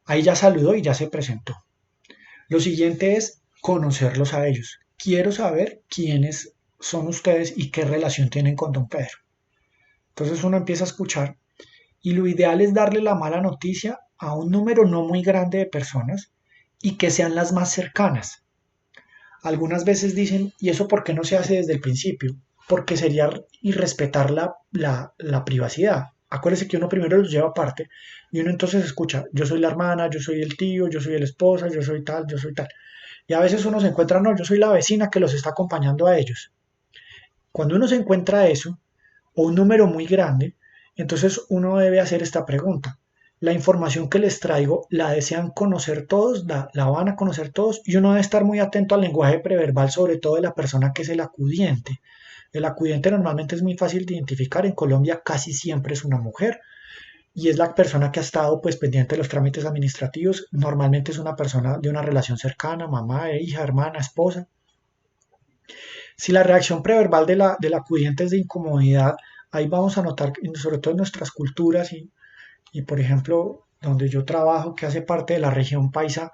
Ahí ya saludó y ya se presentó. Lo siguiente es conocerlos a ellos. Quiero saber quiénes son ustedes y qué relación tienen con don Pedro. Entonces uno empieza a escuchar y lo ideal es darle la mala noticia a un número no muy grande de personas y que sean las más cercanas. Algunas veces dicen, ¿y eso por qué no se hace desde el principio? Porque sería irrespetar la privacidad. Acuérdese que uno primero los lleva aparte y uno entonces escucha, yo soy la hermana, yo soy el tío, yo soy la esposa, yo soy tal, yo soy tal. Y a veces uno se encuentra, no, yo soy la vecina que los está acompañando a ellos. Cuando uno se encuentra eso, o un número muy grande, entonces uno debe hacer esta pregunta. La información que les traigo, ¿la desean conocer todos? ¿La van a conocer todos? Y uno debe estar muy atento al lenguaje preverbal, sobre todo de la persona que es el acudiente. El acudiente normalmente es muy fácil de identificar. En Colombia casi siempre es una mujer y es la persona que ha estado pues pendiente de los trámites administrativos. Normalmente es una persona de una relación cercana, mamá, hija, hermana, esposa. Si la reacción preverbal del acudiente es de incomodidad, ahí vamos a notar, sobre todo en nuestras culturas por ejemplo, donde yo trabajo, que hace parte de la región paisa,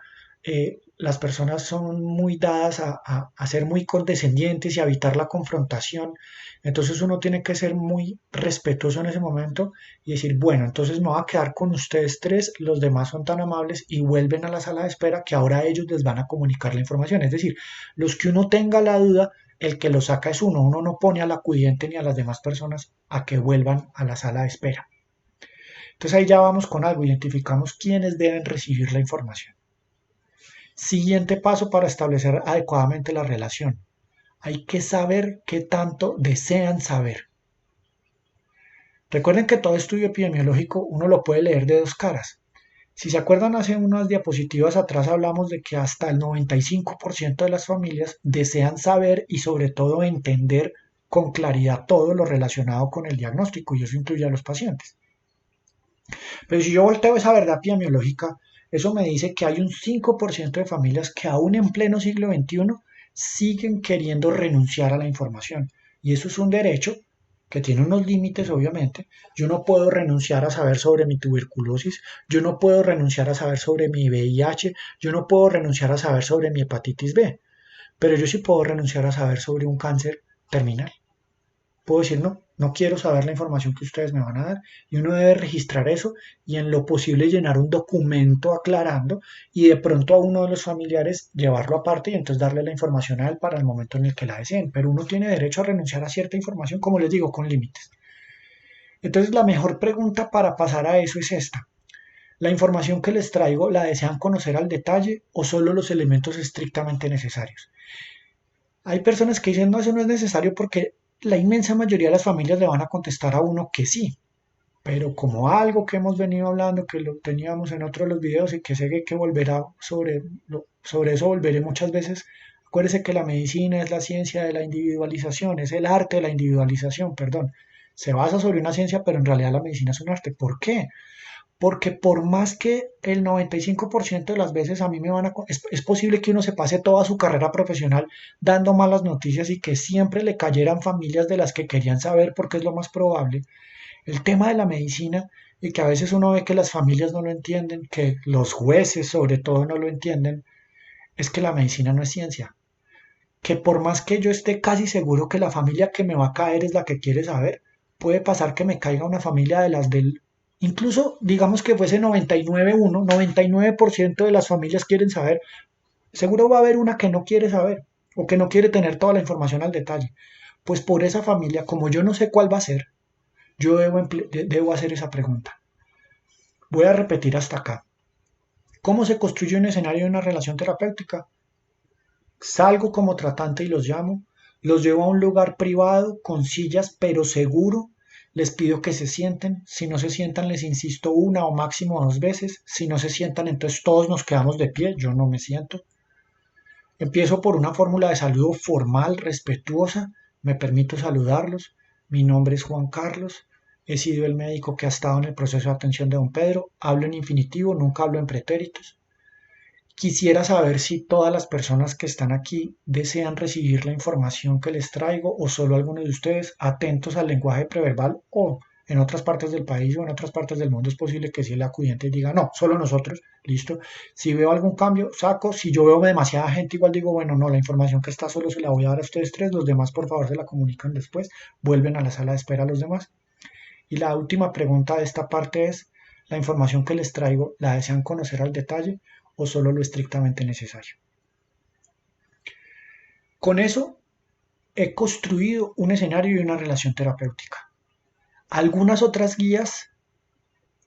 las personas son muy dadas a ser muy condescendientes y a evitar la confrontación. Entonces uno tiene que ser muy respetuoso en ese momento y decir, bueno, entonces me voy a quedar con ustedes tres, los demás son tan amables y vuelven a la sala de espera que ahora ellos les van a comunicar la información. Es decir, los que uno tenga la duda, el que lo saca es uno no pone al acudiente ni a las demás personas a que vuelvan a la sala de espera. Entonces ahí ya vamos con algo, identificamos quiénes deben recibir la información. Siguiente paso para establecer adecuadamente la relación. Hay que saber qué tanto desean saber. Recuerden que todo estudio epidemiológico uno lo puede leer de dos caras. Si se acuerdan, hace unas diapositivas atrás hablamos de que hasta el 95% de las familias desean saber y sobre todo entender con claridad todo lo relacionado con el diagnóstico y eso incluye a los pacientes. Pero si yo volteo esa verdad epidemiológica, eso me dice que hay un 5% de familias que aún en pleno siglo XXI siguen queriendo renunciar a la información. Y eso es un derecho que tiene unos límites, obviamente. Yo no puedo renunciar a saber sobre mi tuberculosis, yo no puedo renunciar a saber sobre mi VIH, yo no puedo renunciar a saber sobre mi hepatitis B, pero yo sí puedo renunciar a saber sobre un cáncer terminal. Puedo decir, no, no quiero saber la información que ustedes me van a dar y uno debe registrar eso y en lo posible llenar un documento aclarando y de pronto a uno de los familiares llevarlo aparte y entonces darle la información a él para el momento en el que la deseen. Pero uno tiene derecho a renunciar a cierta información, como les digo, con límites. Entonces la mejor pregunta para pasar a eso es esta. ¿La información que les traigo la desean conocer al detalle o solo los elementos estrictamente necesarios? Hay personas que dicen, no, eso no es necesario porque la inmensa mayoría de las familias le van a contestar a uno que sí, pero como algo que hemos venido hablando, que lo teníamos en otro de los videos y que sé que volverá sobre eso volveré muchas veces, acuérdese que la medicina es la ciencia de la individualización, es el arte de la individualización, perdón. Se basa sobre una ciencia, pero en realidad la medicina es un arte. ¿Por qué? Porque por más que el 95% de las veces a mí me van a... Es posible que uno se pase toda su carrera profesional dando malas noticias y que siempre le cayeran familias de las que querían saber porque es lo más probable. El tema de la medicina y que a veces uno ve que las familias no lo entienden, que los jueces sobre todo no lo entienden, es que la medicina no es ciencia. que por más que yo esté casi seguro que la familia que me va a caer es la que quiere saber, puede pasar que me caiga una familia de las del... Incluso digamos que fuese 99-1, 99% de las familias quieren saber, seguro va a haber una que no quiere saber o que no quiere tener toda la información al detalle. Pues por esa familia, como yo no sé cuál va a ser, yo debo hacer esa pregunta. Voy a repetir hasta acá. ¿Cómo se construye un escenario de una relación terapéutica? Salgo como tratante y los llevo a un lugar privado con sillas pero seguro, les pido que se sienten, si no se sientan les insisto una o máximo dos veces, si no se sientan entonces todos nos quedamos de pie, yo no me siento. Empiezo por una fórmula de saludo formal, respetuosa, me permito saludarlos, mi nombre es Juan Carlos, he sido el médico que ha estado en el proceso de atención de don Pedro, hablo en infinitivo, nunca hablo en pretéritos. Quisiera saber si todas las personas que están aquí desean recibir la información que les traigo o solo algunos de ustedes atentos al lenguaje preverbal o en otras partes del país o en otras partes del mundo es posible que si el acudiente diga no, solo nosotros, listo. Si veo algún cambio, saco. Si yo veo demasiada gente, igual digo, bueno, no, la información que está solo se la voy a dar a ustedes tres, los demás por favor se la comunican después, vuelven a la sala de espera a los demás. Y la última pregunta de esta parte es, ¿la información que les traigo la desean conocer al detalle o solo lo estrictamente necesario? Con eso he construido un escenario y una relación terapéutica. Algunas otras guías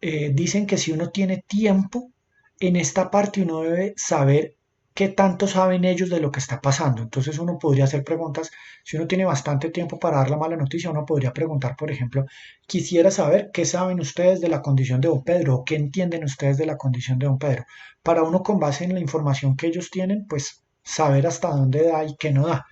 dicen que si uno tiene tiempo, en esta parte uno debe saber qué tanto saben ellos de lo que está pasando. Entonces uno podría hacer preguntas, si uno tiene bastante tiempo para dar la mala noticia, uno podría preguntar, por ejemplo, quisiera saber qué saben ustedes de la condición de don Pedro o qué entienden ustedes de la condición de don Pedro. Para uno con base en la información que ellos tienen, pues saber hasta dónde da y qué no da.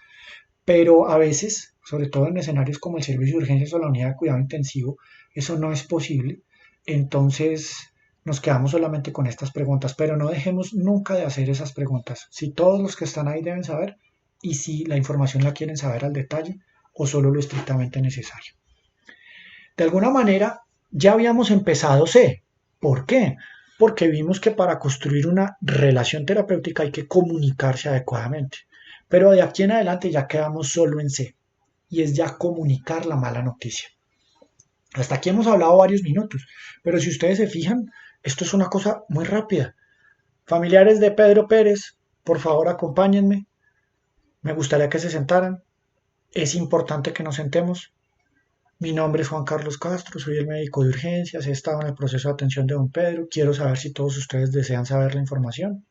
Pero a veces, sobre todo en escenarios como el servicio de urgencias o la unidad de cuidado intensivo, eso no es posible. Entonces nos quedamos solamente con estas preguntas, pero no dejemos nunca de hacer esas preguntas. Si todos los que están ahí deben saber y si la información la quieren saber al detalle o solo lo estrictamente necesario. De alguna manera, ya habíamos empezado C. ¿Por qué? Porque vimos que para construir una relación terapéutica hay que comunicarse adecuadamente. Pero de aquí en adelante ya quedamos solo en C, y es ya comunicar la mala noticia. Hasta aquí hemos hablado varios minutos, pero si ustedes se fijan, esto es una cosa muy rápida. Familiares de Pedro Pérez, por favor acompáñenme. Me gustaría que se sentaran. Es importante que nos sentemos. Mi nombre es Juan Carlos Castro, soy el médico de urgencias, he estado en el proceso de atención de don Pedro, quiero saber si todos ustedes desean saber la información.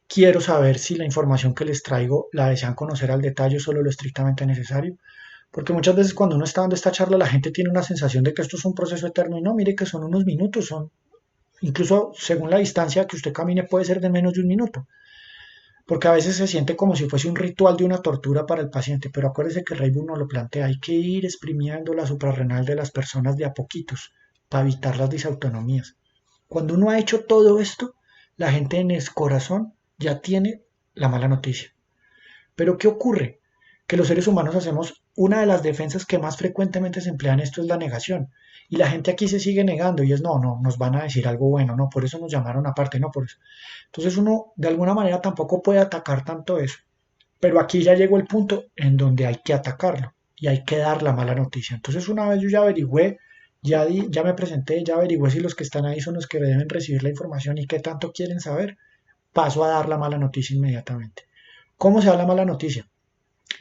Quiero saber si la información que les traigo la desean conocer al detalle o solo lo estrictamente necesario. Porque muchas veces cuando uno está dando esta charla la gente tiene una sensación de que esto es un proceso eterno y no, mire que son unos minutos, son incluso según la distancia que usted camine puede ser de menos de un minuto. Porque a veces se siente como si fuese un ritual de una tortura para el paciente, pero acuérdese que Rayburn nos lo plantea, hay que ir exprimiendo la suprarrenal de las personas de a poquitos para evitar las disautonomías. Cuando uno ha hecho todo esto, la gente en el corazón ya tiene la mala noticia. Pero ¿qué ocurre? Que los seres humanos hacemos una de las defensas que más frecuentemente se emplean esto es la negación. Y la gente aquí se sigue negando y es no, no, nos van a decir algo bueno, no, por eso nos llamaron aparte, no por eso. Entonces uno de alguna manera tampoco puede atacar tanto eso. Pero aquí ya llegó el punto en donde hay que atacarlo y hay que dar la mala noticia. Entonces una vez yo ya averigüé, ya me presenté, ya averigüé si los que están ahí son los que deben recibir la información y qué tanto quieren saber, paso a dar la mala noticia inmediatamente. ¿Cómo se da la mala noticia?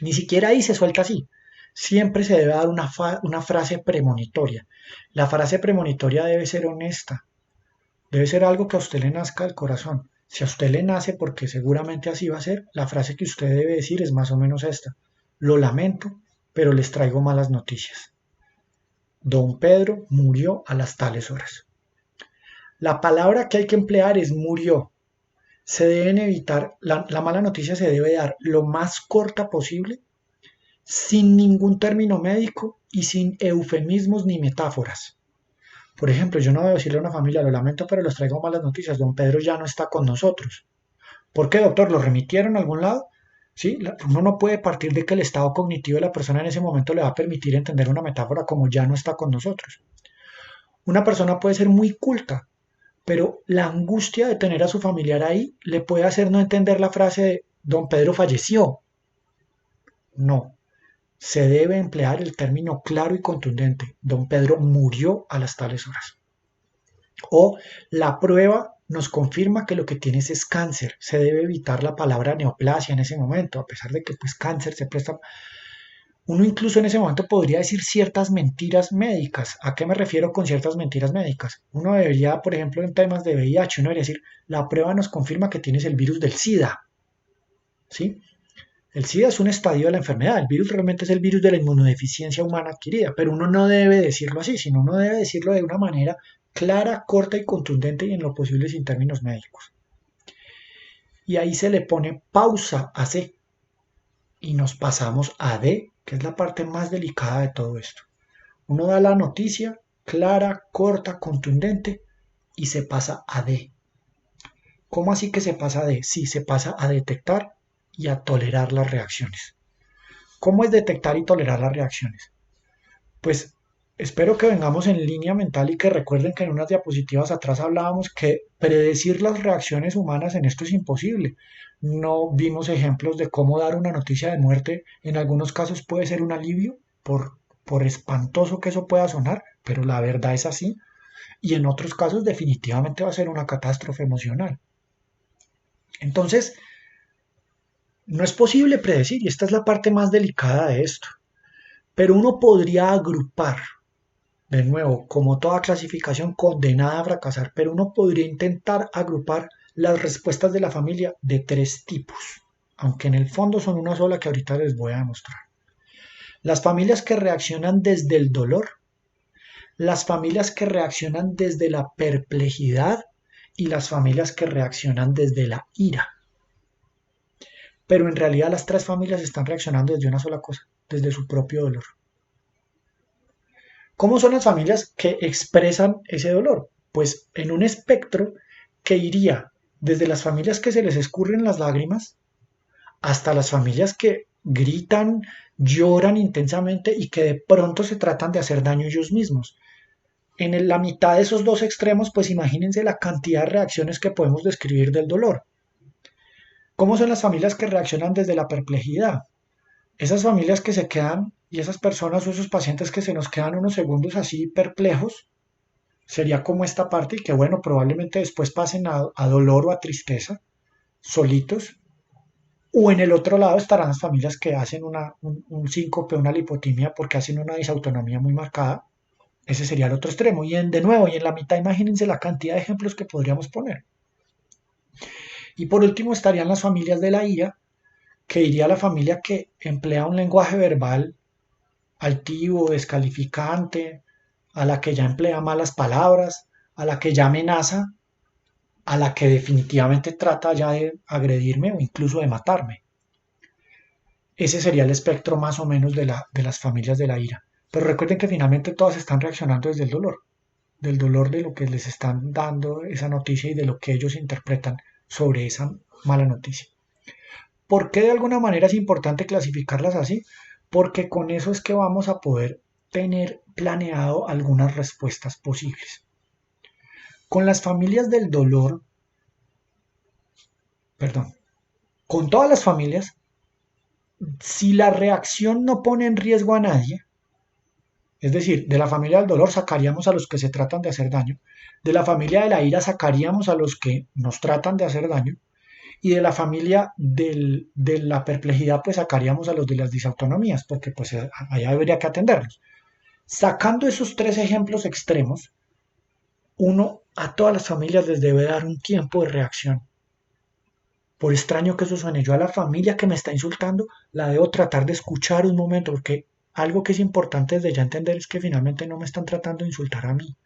Ni siquiera ahí se suelta así. Siempre se debe dar una frase premonitoria. La frase premonitoria debe ser honesta. Debe ser algo que a usted le nazca del corazón. Si a usted le nace, porque seguramente así va a ser, la frase que usted debe decir es más o menos esta. Lo lamento, pero les traigo malas noticias. Don Pedro murió a las tales horas. La palabra que hay que emplear es murió. Se deben evitar, la mala noticia se debe dar lo más corta posible sin ningún término médico y sin eufemismos ni metáforas. Por ejemplo, yo no debo decirle a una familia, lo lamento, pero les traigo malas noticias, don Pedro ya no está con nosotros. ¿Por qué, doctor? ¿Lo remitieron a algún lado? ¿Sí? Uno no puede partir de que el estado cognitivo de la persona en ese momento le va a permitir entender una metáfora como ya no está con nosotros. Una persona puede ser muy culta, pero la angustia de tener a su familiar ahí le puede hacer no entender la frase de don Pedro falleció. No, se debe emplear el término claro y contundente. Don Pedro murió a las tales horas. O la prueba nos confirma que lo que tienes es cáncer. Se debe evitar la palabra neoplasia en ese momento, a pesar de que pues cáncer se presta. Uno incluso en ese momento podría decir ciertas mentiras médicas. ¿A qué me refiero con ciertas mentiras médicas? Uno debería, por ejemplo, en temas de VIH, uno debería decir, la prueba nos confirma que tienes el virus del SIDA. ¿Sí? El SIDA es un estadio de la enfermedad, el virus realmente es el virus de la inmunodeficiencia humana adquirida, pero uno no debe decirlo así, sino uno debe decirlo de una manera clara, corta y contundente y en lo posible sin términos médicos. Y ahí se le pone pausa a C y nos pasamos a D, que es la parte más delicada de todo esto. Uno da la noticia clara, corta, contundente y se pasa a D. ¿Cómo así que se pasa a D? Sí, se pasa a detectar y a tolerar las reacciones. ¿Cómo es detectar y tolerar las reacciones? Pues espero que vengamos en línea mental y que recuerden que en unas diapositivas atrás hablábamos que predecir las reacciones humanas en esto es imposible. No vimos ejemplos de cómo dar una noticia de muerte. En algunos casos puede ser un alivio, por espantoso que eso pueda sonar, pero la verdad es así. Y en otros casos definitivamente va a ser una catástrofe emocional. Entonces, no es posible predecir y esta es la parte más delicada de esto. Pero uno podría agrupar, de nuevo, como toda clasificación condenada a fracasar, pero uno podría intentar agrupar las respuestas de la familia de tres tipos, aunque en el fondo son una sola que ahorita les voy a demostrar. Las familias que reaccionan desde el dolor, las familias que reaccionan desde la perplejidad y las familias que reaccionan desde la ira. Pero en realidad las tres familias están reaccionando desde una sola cosa, desde su propio dolor. ¿Cómo son las familias que expresan ese dolor? Pues en un espectro que iría desde las familias que se les escurren las lágrimas hasta las familias que gritan, lloran intensamente y que de pronto se tratan de hacer daño ellos mismos. En la mitad de esos dos extremos, pues imagínense la cantidad de reacciones que podemos describir del dolor. ¿Cómo son las familias que reaccionan desde la perplejidad? Esas familias que se quedan y esas personas o esos pacientes que se nos quedan unos segundos así perplejos, sería como esta parte y que bueno, probablemente después pasen a dolor o a tristeza, solitos, o en el otro lado estarán las familias que hacen un síncope, una lipotimia porque hacen una disautonomía muy marcada. Ese sería el otro extremo. Y de nuevo, y en la mitad, imagínense la cantidad de ejemplos que podríamos poner. Y por último estarían las familias de la ira, que iría la familia que emplea un lenguaje verbal altivo, descalificante, a la que ya emplea malas palabras, a la que ya amenaza, a la que definitivamente trata ya de agredirme o incluso de matarme. Ese sería el espectro más o menos de las familias de la ira. Pero recuerden que finalmente todas están reaccionando desde el dolor, del dolor de lo que les están dando esa noticia y de lo que ellos interpretan sobre esa mala noticia. ¿Por qué de alguna manera es importante clasificarlas así? Porque con eso es que vamos a poder tener planeado algunas respuestas posibles. Con las familias del dolor, perdón, con todas las familias, si la reacción no pone en riesgo a nadie, es decir, de la familia del dolor sacaríamos a los que se tratan de hacer daño, de la familia de la ira sacaríamos a los que nos tratan de hacer daño, y de la familia de la perplejidad pues sacaríamos a los de las disautonomías, porque pues allá debería que atenderlos. Sacando esos tres ejemplos extremos, uno a todas las familias les debe dar un tiempo de reacción. Por extraño que eso suene, yo a la familia que me está insultando la debo tratar de escuchar un momento, porque algo que es importante desde ya entender es que finalmente no me están tratando de insultar a mí.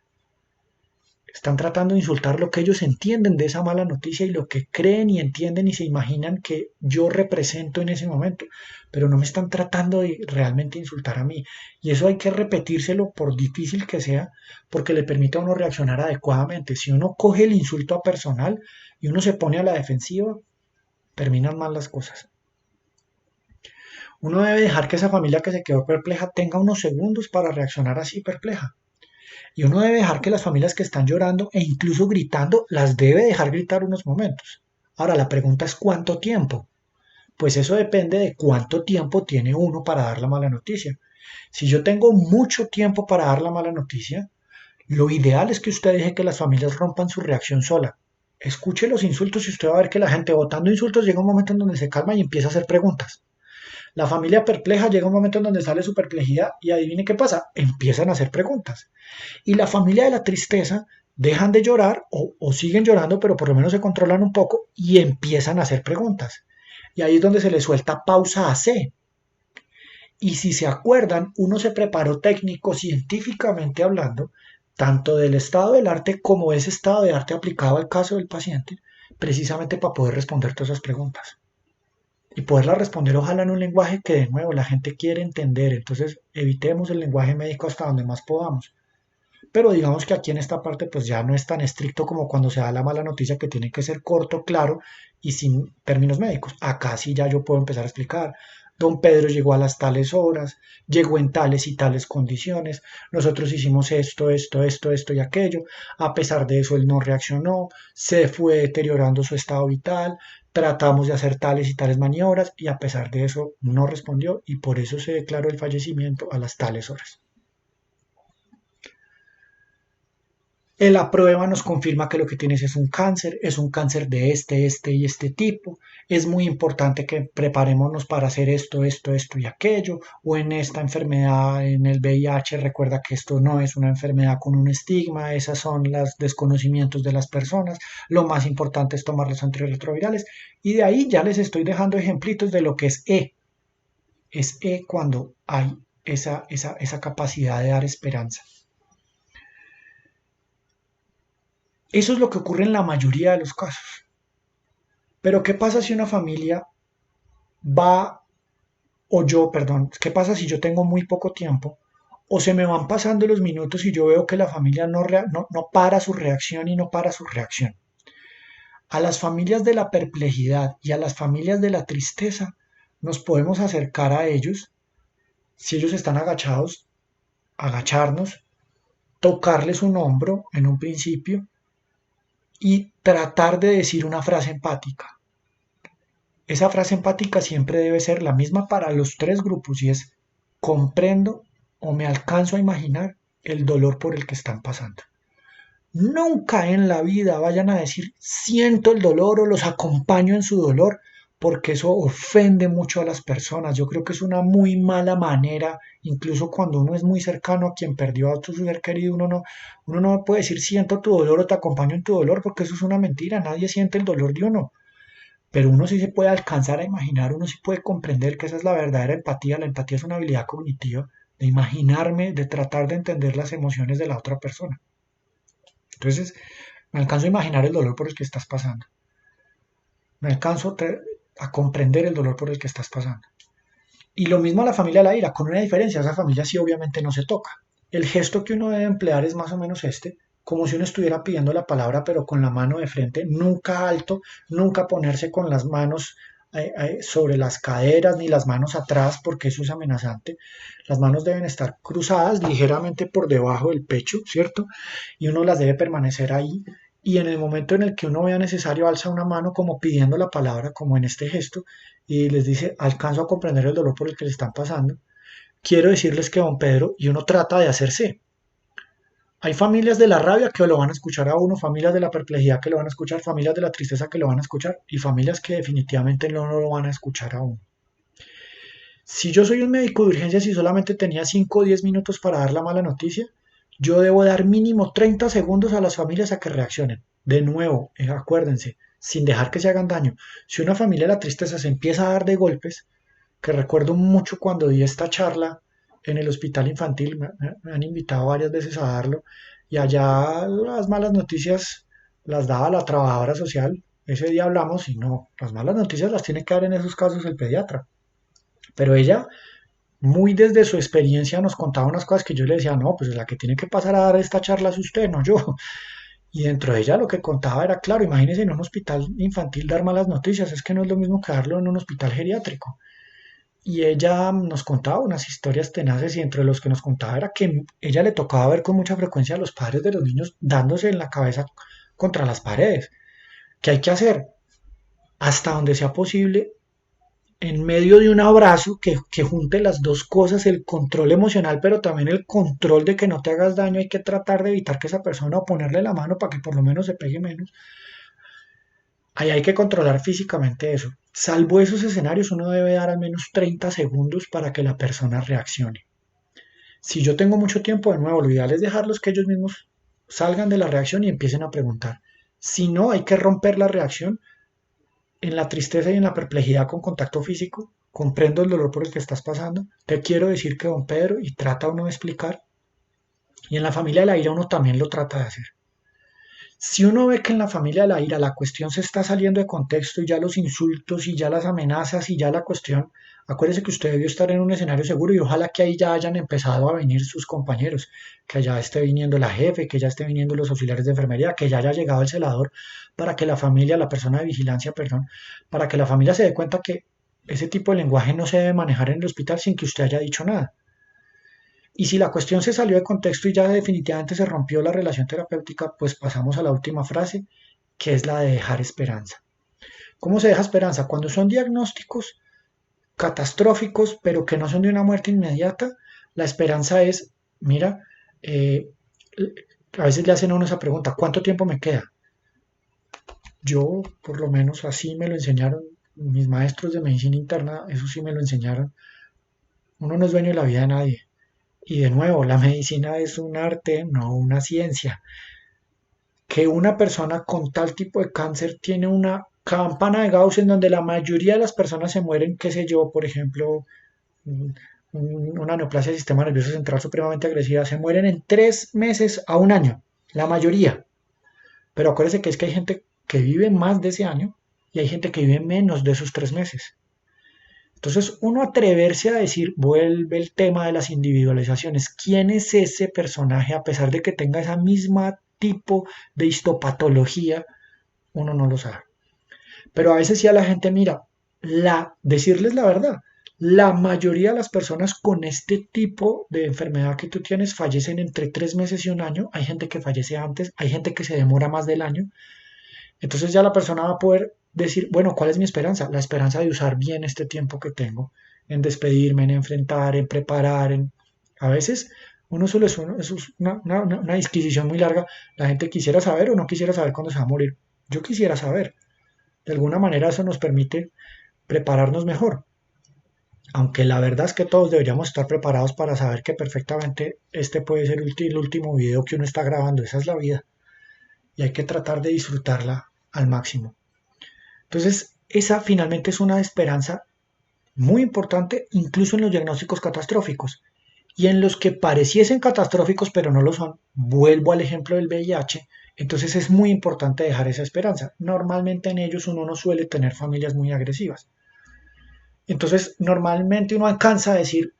Están tratando de insultar lo que ellos entienden de esa mala noticia y lo que creen y entienden y se imaginan que yo represento en ese momento, pero no me están tratando de realmente insultar a mí. Y eso hay que repetírselo por difícil que sea, porque le permite a uno reaccionar adecuadamente. Si uno coge el insulto a personal y uno se pone a la defensiva, terminan mal las cosas. Uno debe dejar que esa familia que se quedó perpleja tenga unos segundos para reaccionar así perpleja. Y uno debe dejar que las familias que están llorando e incluso gritando, las debe dejar gritar unos momentos. Ahora, la pregunta es ¿cuánto tiempo? Pues eso depende de cuánto tiempo tiene uno para dar la mala noticia. Si yo tengo mucho tiempo para dar la mala noticia, lo ideal es que usted deje que las familias rompan su reacción sola. Escuche los insultos y usted va a ver que la gente votando insultos llega un momento en donde se calma y empieza a hacer preguntas. La familia perpleja llega un momento en donde sale su perplejidad y adivine qué pasa, empiezan a hacer preguntas. Y la familia de la tristeza dejan de llorar o siguen llorando, pero por lo menos se controlan un poco y empiezan a hacer preguntas. Y ahí es donde se le suelta pausa a C. Y si se acuerdan, uno se preparó técnico, científicamente hablando, tanto del estado del arte como ese estado de arte aplicado al caso del paciente, precisamente para poder responder todas esas preguntas. Y poderlas responder ojalá en un lenguaje que de nuevo la gente quiere entender. Entonces evitemos el lenguaje médico hasta donde más podamos. Pero digamos que aquí en esta parte pues ya no es tan estricto como cuando se da la mala noticia que tiene que ser corto, claro y sin términos médicos. Acá sí ya yo puedo empezar a explicar. Don Pedro llegó a las tales horas, llegó en tales y tales condiciones, nosotros hicimos esto y aquello, a pesar de eso él no reaccionó, se fue deteriorando su estado vital, tratamos de hacer tales y tales maniobras y a pesar de eso no respondió y por eso se declaró el fallecimiento a las tales horas. La prueba nos confirma que lo que tienes es un cáncer de este y este tipo. Es muy importante que preparémonos para hacer esto y aquello. O en esta enfermedad, en el VIH, recuerda que esto no es una enfermedad con un estigma, esas son los desconocimientos de las personas. Lo más importante es tomar los antirretrovirales. Y de ahí ya les estoy dejando ejemplitos de lo que es E. Es E cuando hay esa capacidad de dar esperanza. Eso es lo que ocurre en la mayoría de los casos. Pero ¿qué pasa si una familia va, perdón, qué pasa si yo tengo muy poco tiempo o se me van pasando los minutos y yo veo que la familia no para su reacción y no para su reacción? A las familias de la perplejidad y a las familias de la tristeza nos podemos acercar a ellos, si ellos están agachados, agacharnos, tocarles un hombro en un principio y tratar de decir una frase empática. Esa frase empática siempre debe ser la misma para los tres grupos y es comprendo o me alcanzo a imaginar el dolor por el que están pasando. Nunca en la vida vayan a decir siento el dolor o los acompaño en su dolor porque eso ofende mucho a las personas. Yo creo que es una muy mala manera, incluso cuando uno es muy cercano a quien perdió a su ser querido, uno no puede decir siento tu dolor o te acompaño en tu dolor porque eso es una mentira, nadie siente el dolor de uno. Pero uno sí se puede alcanzar a imaginar, uno sí puede comprender que esa es la verdadera empatía. La empatía es una habilidad cognitiva de imaginarme, de tratar de entender las emociones de la otra persona. Entonces, me alcanzo a imaginar el dolor por el que estás pasando. Me alcanzo a comprender el dolor por el que estás pasando. Y lo mismo a la familia de la ira, con una diferencia, esa familia sí obviamente no se toca. El gesto que uno debe emplear es más o menos este, como si uno estuviera pidiendo la palabra pero con la mano de frente, nunca alto, nunca ponerse con las manos sobre las caderas ni las manos atrás porque eso es amenazante. Las manos deben estar cruzadas ligeramente por debajo del pecho, ¿cierto? Y uno las debe permanecer ahí. Y en el momento en el que uno vea necesario, alza una mano como pidiendo la palabra, como en este gesto, y les dice, alcanzo a comprender el dolor por el que le están pasando. Quiero decirles que don Pedro, y uno trata de hacerse. Hay familias de la rabia que lo van a escuchar a uno, familias de la perplejidad que lo van a escuchar, familias de la tristeza que lo van a escuchar y familias que definitivamente no lo van a escuchar a uno. Si yo soy un médico de urgencias y solamente tenía 5 o 10 minutos para dar la mala noticia, yo debo dar mínimo 30 segundos a las familias a que reaccionen. De nuevo, acuérdense, sin dejar que se hagan daño. Si una familia de la tristeza se empieza a dar de golpes, que recuerdo mucho cuando di esta charla en el hospital infantil, me han invitado varias veces a darlo, y allá las malas noticias las daba la trabajadora social. Ese día hablamos y no, las malas noticias las tiene que dar en esos casos el pediatra. Pero ella, muy desde su experiencia, nos contaba unas cosas que yo le decía, no, pues la que tiene que pasar a dar esta charla es usted, no yo. Y dentro de ella lo que contaba era, claro, imagínese en un hospital infantil dar malas noticias, es que no es lo mismo que darlo en un hospital geriátrico. Y ella nos contaba unas historias tenaces y entre los que nos contaba era que ella le tocaba ver con mucha frecuencia a los padres de los niños dándose en la cabeza contra las paredes. ¿Qué hay que hacer? Hasta donde sea posible, en medio de un abrazo que junte las dos cosas, el control emocional, pero también el control de que no te hagas daño, hay que tratar de evitar que esa persona o ponerle la mano para que por lo menos se pegue menos. Ahí hay que controlar físicamente eso. Salvo esos escenarios, uno debe dar al menos 30 segundos para que la persona reaccione. Si yo tengo mucho tiempo, de nuevo, lo ideal es dejarlos que ellos mismos salgan de la reacción y empiecen a preguntar. Si no, hay que romper la reacción en la tristeza y en la perplejidad con contacto físico. Comprendo el dolor por el que estás pasando. Te quiero decir que don Pedro, y trata uno de explicar. Y en la familia de la ira uno también lo trata de hacer. Si uno ve que en la familia de la ira la cuestión se está saliendo de contexto y ya los insultos y ya las amenazas y ya la cuestión, acuérdese que usted debió estar en un escenario seguro y ojalá que ahí ya hayan empezado a venir sus compañeros, que ya esté viniendo la jefe, que ya esté viniendo los auxiliares de enfermería, que ya haya llegado el celador para que la familia, la persona de vigilancia, perdón, para que la familia se dé cuenta que ese tipo de lenguaje no se debe manejar en el hospital sin que usted haya dicho nada. Y si la cuestión se salió de contexto y ya definitivamente se rompió la relación terapéutica, pues pasamos a la última frase, que es la de dejar esperanza. ¿Cómo se deja esperanza? Cuando son diagnósticos catastróficos, pero que no son de una muerte inmediata, la esperanza es, mira, eh, a veces le hacen a uno esa pregunta, ¿cuánto tiempo me queda? Yo, por lo menos así me lo enseñaron mis maestros de medicina interna, eso sí me lo enseñaron. Uno no es dueño de la vida de nadie. Y de nuevo, la medicina es un arte, no una ciencia. Que una persona con tal tipo de cáncer tiene una campana de Gauss en donde la mayoría de las personas se mueren, qué sé yo, por ejemplo, una neoplasia del sistema nervioso central supremamente agresiva, se mueren en 3 meses a un año, la mayoría. Pero acuérdese que es que hay gente que vive más de ese año y hay gente que vive menos de esos 3 meses. Entonces, uno atreverse a decir, vuelve el tema de las individualizaciones. ¿Quién es ese personaje a pesar de que tenga esa misma tipo de histopatología? Uno no lo sabe. Pero a veces sí a la gente, mira, decirles la verdad, la mayoría de las personas con este tipo de enfermedad que tú tienes fallecen entre 3 meses y un año. Hay gente que fallece antes, hay gente que se demora más del año. Entonces ya la persona va a poder decir, bueno, ¿cuál es mi esperanza? La esperanza de usar bien este tiempo que tengo en despedirme, en enfrentar, en preparar. A veces uno solo es, eso es una disquisición muy larga. La gente quisiera saber o no quisiera saber cuándo se va a morir. Yo quisiera saber. De alguna manera eso nos permite prepararnos mejor. Aunque la verdad es que todos deberíamos estar preparados para saber que perfectamente este puede ser el último video que uno está grabando. Esa es la vida. Y hay que tratar de disfrutarla al máximo. Entonces, esa finalmente es una esperanza muy importante, incluso en los diagnósticos catastróficos. Y en los que pareciesen catastróficos, pero no lo son, vuelvo al ejemplo del VIH, entonces es muy importante dejar esa esperanza. Normalmente en ellos uno no suele tener familias muy agresivas. Entonces, normalmente uno alcanza a decir,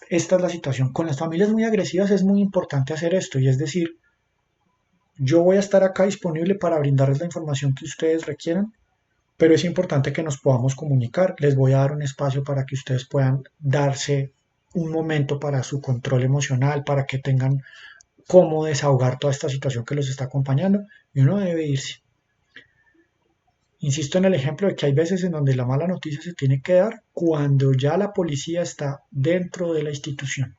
esta es la situación. Con las familias muy agresivas es muy importante hacer esto, y es decir, yo voy a estar acá disponible para brindarles la información que ustedes requieran, pero es importante que nos podamos comunicar. Les voy a dar un espacio para que ustedes puedan darse un momento para su control emocional, para que tengan cómo desahogar toda esta situación que los está acompañando y uno debe irse. Insisto en el ejemplo de que hay veces en donde la mala noticia se tiene que dar cuando ya la policía está dentro de la institución.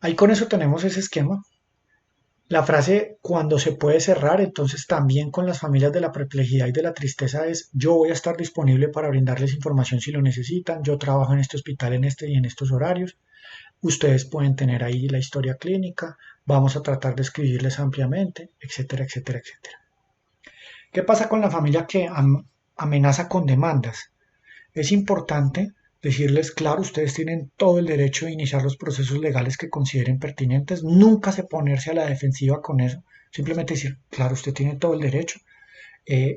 Ahí con eso tenemos ese esquema. La frase cuando se puede cerrar, entonces también con las familias de la perplejidad y de la tristeza es yo voy a estar disponible para brindarles información si lo necesitan, yo trabajo en este hospital en este y en estos horarios, ustedes pueden tener ahí la historia clínica, vamos a tratar de escribirles ampliamente, etcétera, etcétera, etcétera. ¿Qué pasa con la familia que amenaza con demandas? Es importante decirles, claro, ustedes tienen todo el derecho de iniciar los procesos legales que consideren pertinentes, nunca se ponerse a la defensiva con eso, simplemente decir, claro, usted tiene todo el derecho,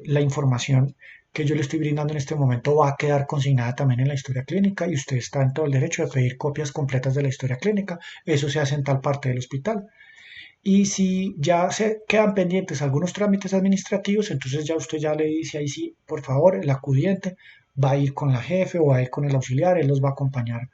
la información que yo le estoy brindando en este momento va a quedar consignada también en la historia clínica y usted está en todo el derecho de pedir copias completas de la historia clínica, eso se hace en tal parte del hospital. Y si ya se quedan pendientes algunos trámites administrativos, entonces ya usted ya le dice ahí sí, por favor, el acudiente va a ir con la jefe o va a ir con el auxiliar, él los va a acompañar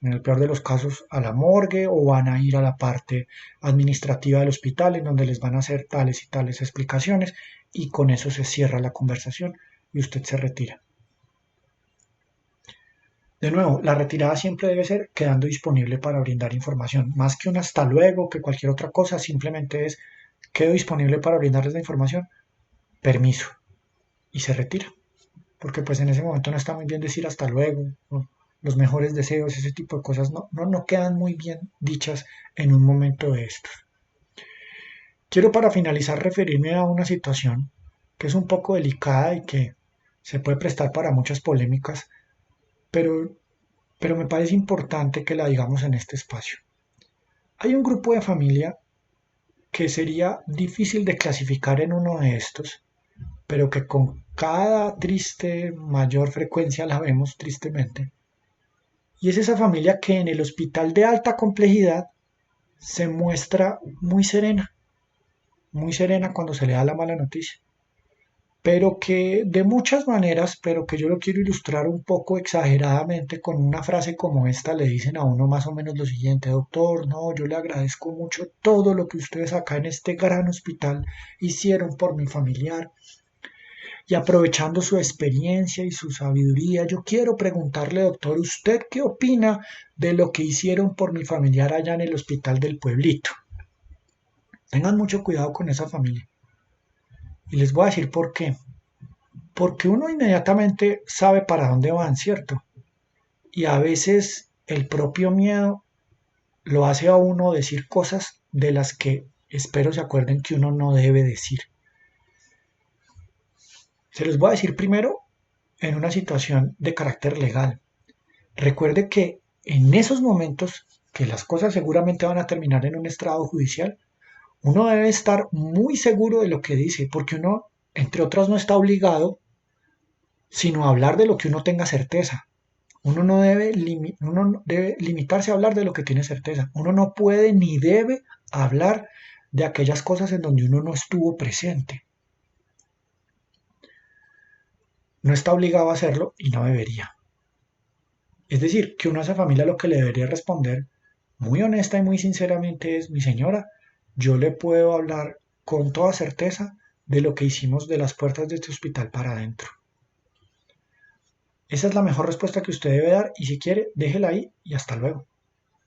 en el peor de los casos a la morgue o van a ir a la parte administrativa del hospital en donde les van a hacer tales y tales explicaciones y con eso se cierra la conversación y usted se retira. De nuevo, la retirada siempre debe ser quedando disponible para brindar información. Más que un hasta luego, que cualquier otra cosa, simplemente es quedo disponible para brindarles la información, permiso, y se retira. Porque pues en ese momento no está muy bien decir hasta luego, ¿no? Los mejores deseos, ese tipo de cosas no quedan muy bien dichas en un momento de estos. Quiero para finalizar referirme a una situación que es un poco delicada y que se puede prestar para muchas polémicas, pero, pero me parece importante que la digamos en este espacio. Hay un grupo de familia que sería difícil de clasificar en uno de estos, pero que con cada triste mayor frecuencia la vemos tristemente. Y es esa familia que en el hospital de alta complejidad se muestra muy serena cuando se le da la mala noticia, pero que de muchas maneras, pero que yo lo quiero ilustrar un poco exageradamente con una frase como esta, le dicen a uno más o menos lo siguiente: doctor, no, yo le agradezco mucho todo lo que ustedes acá en este gran hospital hicieron por mi familiar, y aprovechando su experiencia y su sabiduría, yo quiero preguntarle, doctor, ¿usted qué opina de lo que hicieron por mi familiar allá en el hospital del pueblito? Tengan mucho cuidado con esa familia. Y les voy a decir por qué. Porque uno inmediatamente sabe para dónde van, ¿cierto? Y a veces el propio miedo lo hace a uno decir cosas de las que espero se acuerden que uno no debe decir. Se los voy a decir primero en una situación de carácter legal. Recuerde que en esos momentos, que las cosas seguramente van a terminar en un estrado judicial, uno debe estar muy seguro de lo que dice, porque uno, entre otras, no está obligado sino a hablar de lo que uno tenga certeza. Uno no debe limitarse a hablar de lo que tiene certeza. Uno no puede ni debe hablar de aquellas cosas en donde uno no estuvo presente. No está obligado a hacerlo y no debería. Es decir, que uno a esa familia lo que le debería responder muy honesta y muy sinceramente es: mi señora, yo le puedo hablar con toda certeza de lo que hicimos de las puertas de este hospital para adentro. Esa es la mejor respuesta que usted debe dar, y si quiere, déjela ahí y hasta luego.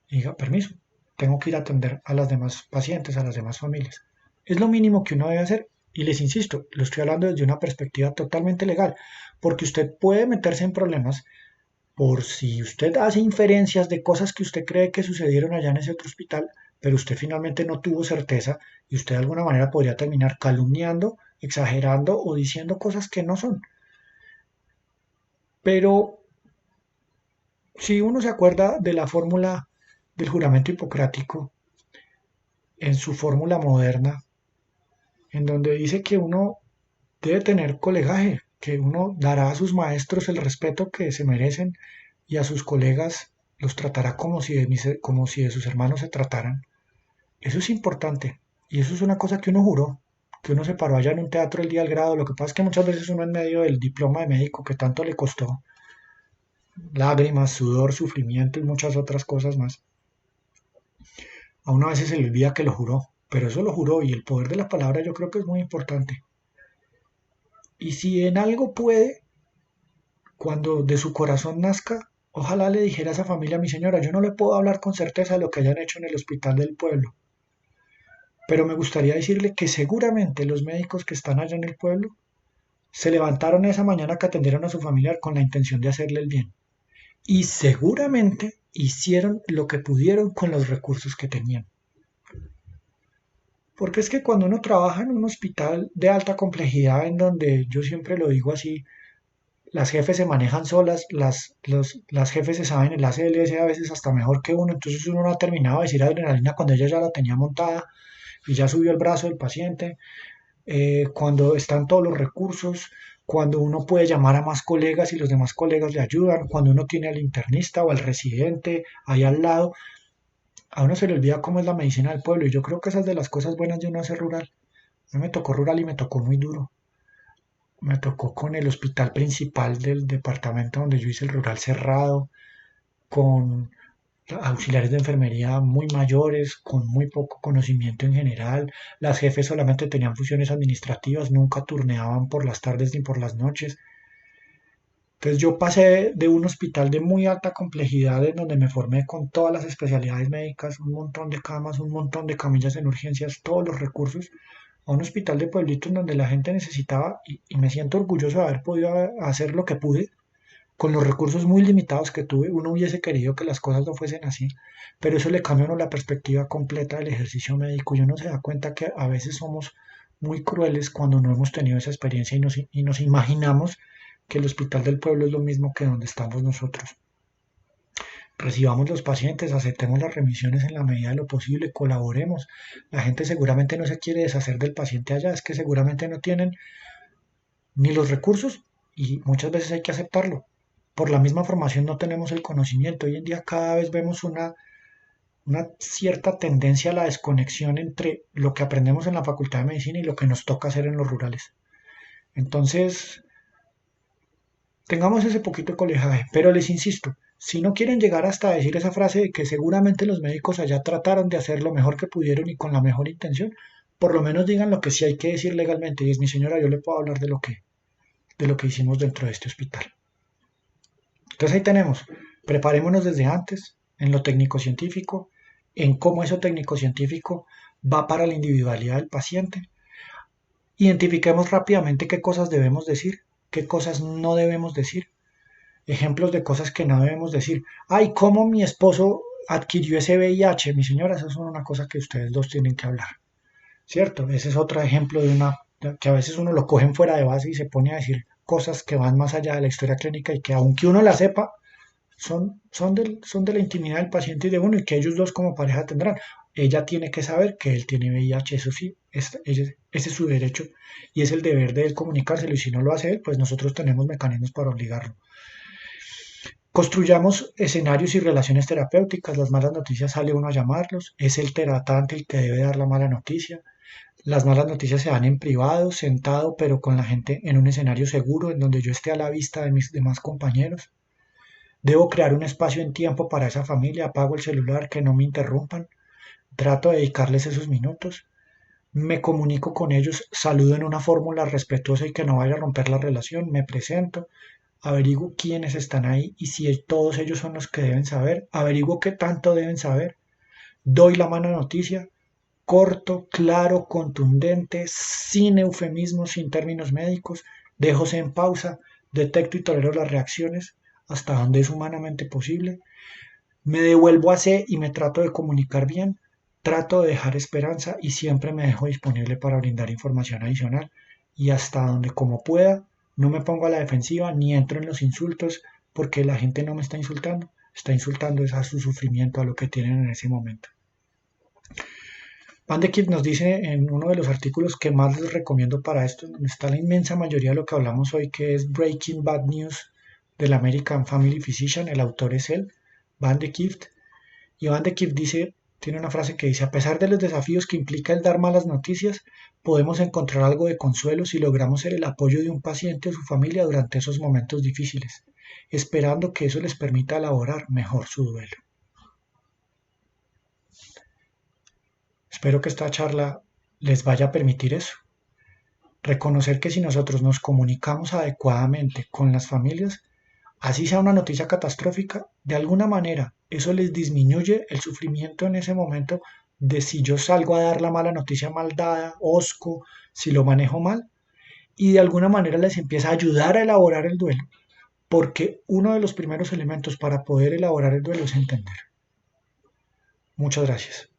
Y diga, permiso, tengo que ir a atender a las demás pacientes, a las demás familias. Es lo mínimo que uno debe hacer. Y les insisto, lo estoy hablando desde una perspectiva totalmente legal, porque usted puede meterse en problemas por si usted hace inferencias de cosas que usted cree que sucedieron allá en ese otro hospital, pero usted finalmente no tuvo certeza, y usted de alguna manera podría terminar calumniando, exagerando o diciendo cosas que no son. Pero si uno se acuerda de la fórmula del juramento hipocrático en su fórmula moderna, en donde dice que uno debe tener colegaje, que uno dará a sus maestros el respeto que se merecen y a sus colegas los tratará como si de sus hermanos se trataran. Eso es importante, y eso es una cosa que uno juró, que uno se paró allá en un teatro el día del grado. Lo que pasa es que muchas veces uno, en medio del diploma de médico que tanto le costó, lágrimas, sudor, sufrimiento y muchas otras cosas más, a uno a veces se le olvida que lo juró, pero eso lo juró, y el poder de la palabra yo creo que es muy importante. Y si en algo puede, cuando de su corazón nazca, ojalá le dijera a esa familia: mi señora, yo no le puedo hablar con certeza de lo que hayan hecho en el hospital del pueblo, pero me gustaría decirle que seguramente los médicos que están allá en el pueblo se levantaron esa mañana que atendieron a su familiar con la intención de hacerle el bien. Y seguramente hicieron lo que pudieron con los recursos que tenían. Porque es que cuando uno trabaja en un hospital de alta complejidad, en donde yo siempre lo digo así, las jefes se manejan solas, las jefes se saben el ACLS a veces hasta mejor que uno, entonces uno no ha terminado de decir adrenalina cuando ella ya la tenía montada y ya subió el brazo del paciente, cuando están todos los recursos, cuando uno puede llamar a más colegas y los demás colegas le ayudan, cuando uno tiene al internista o al residente ahí al lado, a uno se le olvida cómo es la medicina del pueblo, y yo creo que esas de las cosas buenas de uno hacer rural. A mí me tocó rural y me tocó muy duro. Me tocó con el hospital principal del departamento donde yo hice el rural cerrado, con auxiliares de enfermería muy mayores, con muy poco conocimiento en general. Las jefes solamente tenían funciones administrativas, nunca turneaban por las tardes ni por las noches. Entonces yo pasé de un hospital de muy alta complejidad en donde me formé con todas las especialidades médicas, un montón de camas, un montón de camillas en urgencias, todos los recursos, a un hospital de pueblito en donde la gente necesitaba, y me siento orgulloso de haber podido hacer lo que pude, con los recursos muy limitados que tuve. Uno hubiese querido que las cosas no fuesen así, pero eso le cambia a uno la perspectiva completa del ejercicio médico y uno se da cuenta que a veces somos muy crueles cuando no hemos tenido esa experiencia y nos imaginamos que el hospital del pueblo es lo mismo que donde estamos nosotros. Recibamos los pacientes, aceptemos las remisiones en la medida de lo posible, colaboremos. La gente seguramente no se quiere deshacer del paciente allá, es que seguramente no tienen ni los recursos y muchas veces hay que aceptarlo. Por la misma formación no tenemos el conocimiento. Hoy en día cada vez vemos una cierta tendencia a la desconexión entre lo que aprendemos en la Facultad de Medicina y lo que nos toca hacer en los rurales. Entonces, tengamos ese poquito de colegiaje, pero les insisto, si no quieren llegar hasta decir esa frase de que seguramente los médicos allá trataron de hacer lo mejor que pudieron y con la mejor intención, por lo menos digan lo que sí hay que decir legalmente. Y es mi señora, yo le puedo hablar de lo que hicimos dentro de este hospital. Entonces ahí tenemos, preparémonos desde antes en lo técnico-científico, en cómo eso técnico-científico va para la individualidad del paciente. Identifiquemos rápidamente qué cosas debemos decir, qué cosas no debemos decir, ejemplos de cosas que no debemos decir. Ay, ¿cómo mi esposo adquirió ese VIH? Mi señora, eso es una cosa que ustedes dos tienen que hablar, ¿cierto? Ese es otro ejemplo de una que a veces uno lo cogen fuera de base y se pone a decir cosas que van más allá de la historia clínica y que aunque uno la sepa, son de la intimidad del paciente y de uno y que ellos dos como pareja tendrán. Ella tiene que saber que él tiene VIH, eso sí, ese es su derecho y es el deber de él comunicárselo y si no lo hace él, pues nosotros tenemos mecanismos para obligarlo. Construyamos escenarios y relaciones terapéuticas, las malas noticias sale uno a llamarlos, es el tratante el que debe dar la mala noticia, las malas noticias se dan en privado, sentado, pero con la gente en un escenario seguro, en donde yo esté a la vista de mis demás compañeros. Debo crear un espacio en tiempo para esa familia, apago el celular, que no me interrumpan, trato de dedicarles esos minutos, me comunico con ellos, saludo en una fórmula respetuosa y que no vaya a romper la relación, me presento, averiguo quiénes están ahí y si todos ellos son los que deben saber, averiguo qué tanto deben saber, doy la mala noticia, corto, claro, contundente, sin eufemismos, sin términos médicos, dejo en pausa, detecto y tolero las reacciones hasta donde es humanamente posible, me devuelvo a C y me trato de comunicar bien, trato de dejar esperanza y siempre me dejo disponible para brindar información adicional y hasta donde como pueda, no me pongo a la defensiva ni entro en los insultos porque la gente no me está insultando es a su sufrimiento, a lo que tienen en ese momento. Van de Kiff nos dice en uno de los artículos que más les recomiendo para esto, donde está la inmensa mayoría de lo que hablamos hoy, que es Breaking Bad News del American Family Physician, el autor es él, Van de Kift, y Van de Kift tiene una frase que dice, a pesar de los desafíos que implica el dar malas noticias, podemos encontrar algo de consuelo si logramos ser el apoyo de un paciente o su familia durante esos momentos difíciles, esperando que eso les permita elaborar mejor su duelo. Espero que esta charla les vaya a permitir eso. Reconocer que si nosotros nos comunicamos adecuadamente con las familias, así sea una noticia catastrófica, de alguna manera eso les disminuye el sufrimiento en ese momento de si yo salgo a dar la mala noticia mal dada, osco, si lo manejo mal, y de alguna manera les empieza a ayudar a elaborar el duelo, porque uno de los primeros elementos para poder elaborar el duelo es entender. Muchas gracias.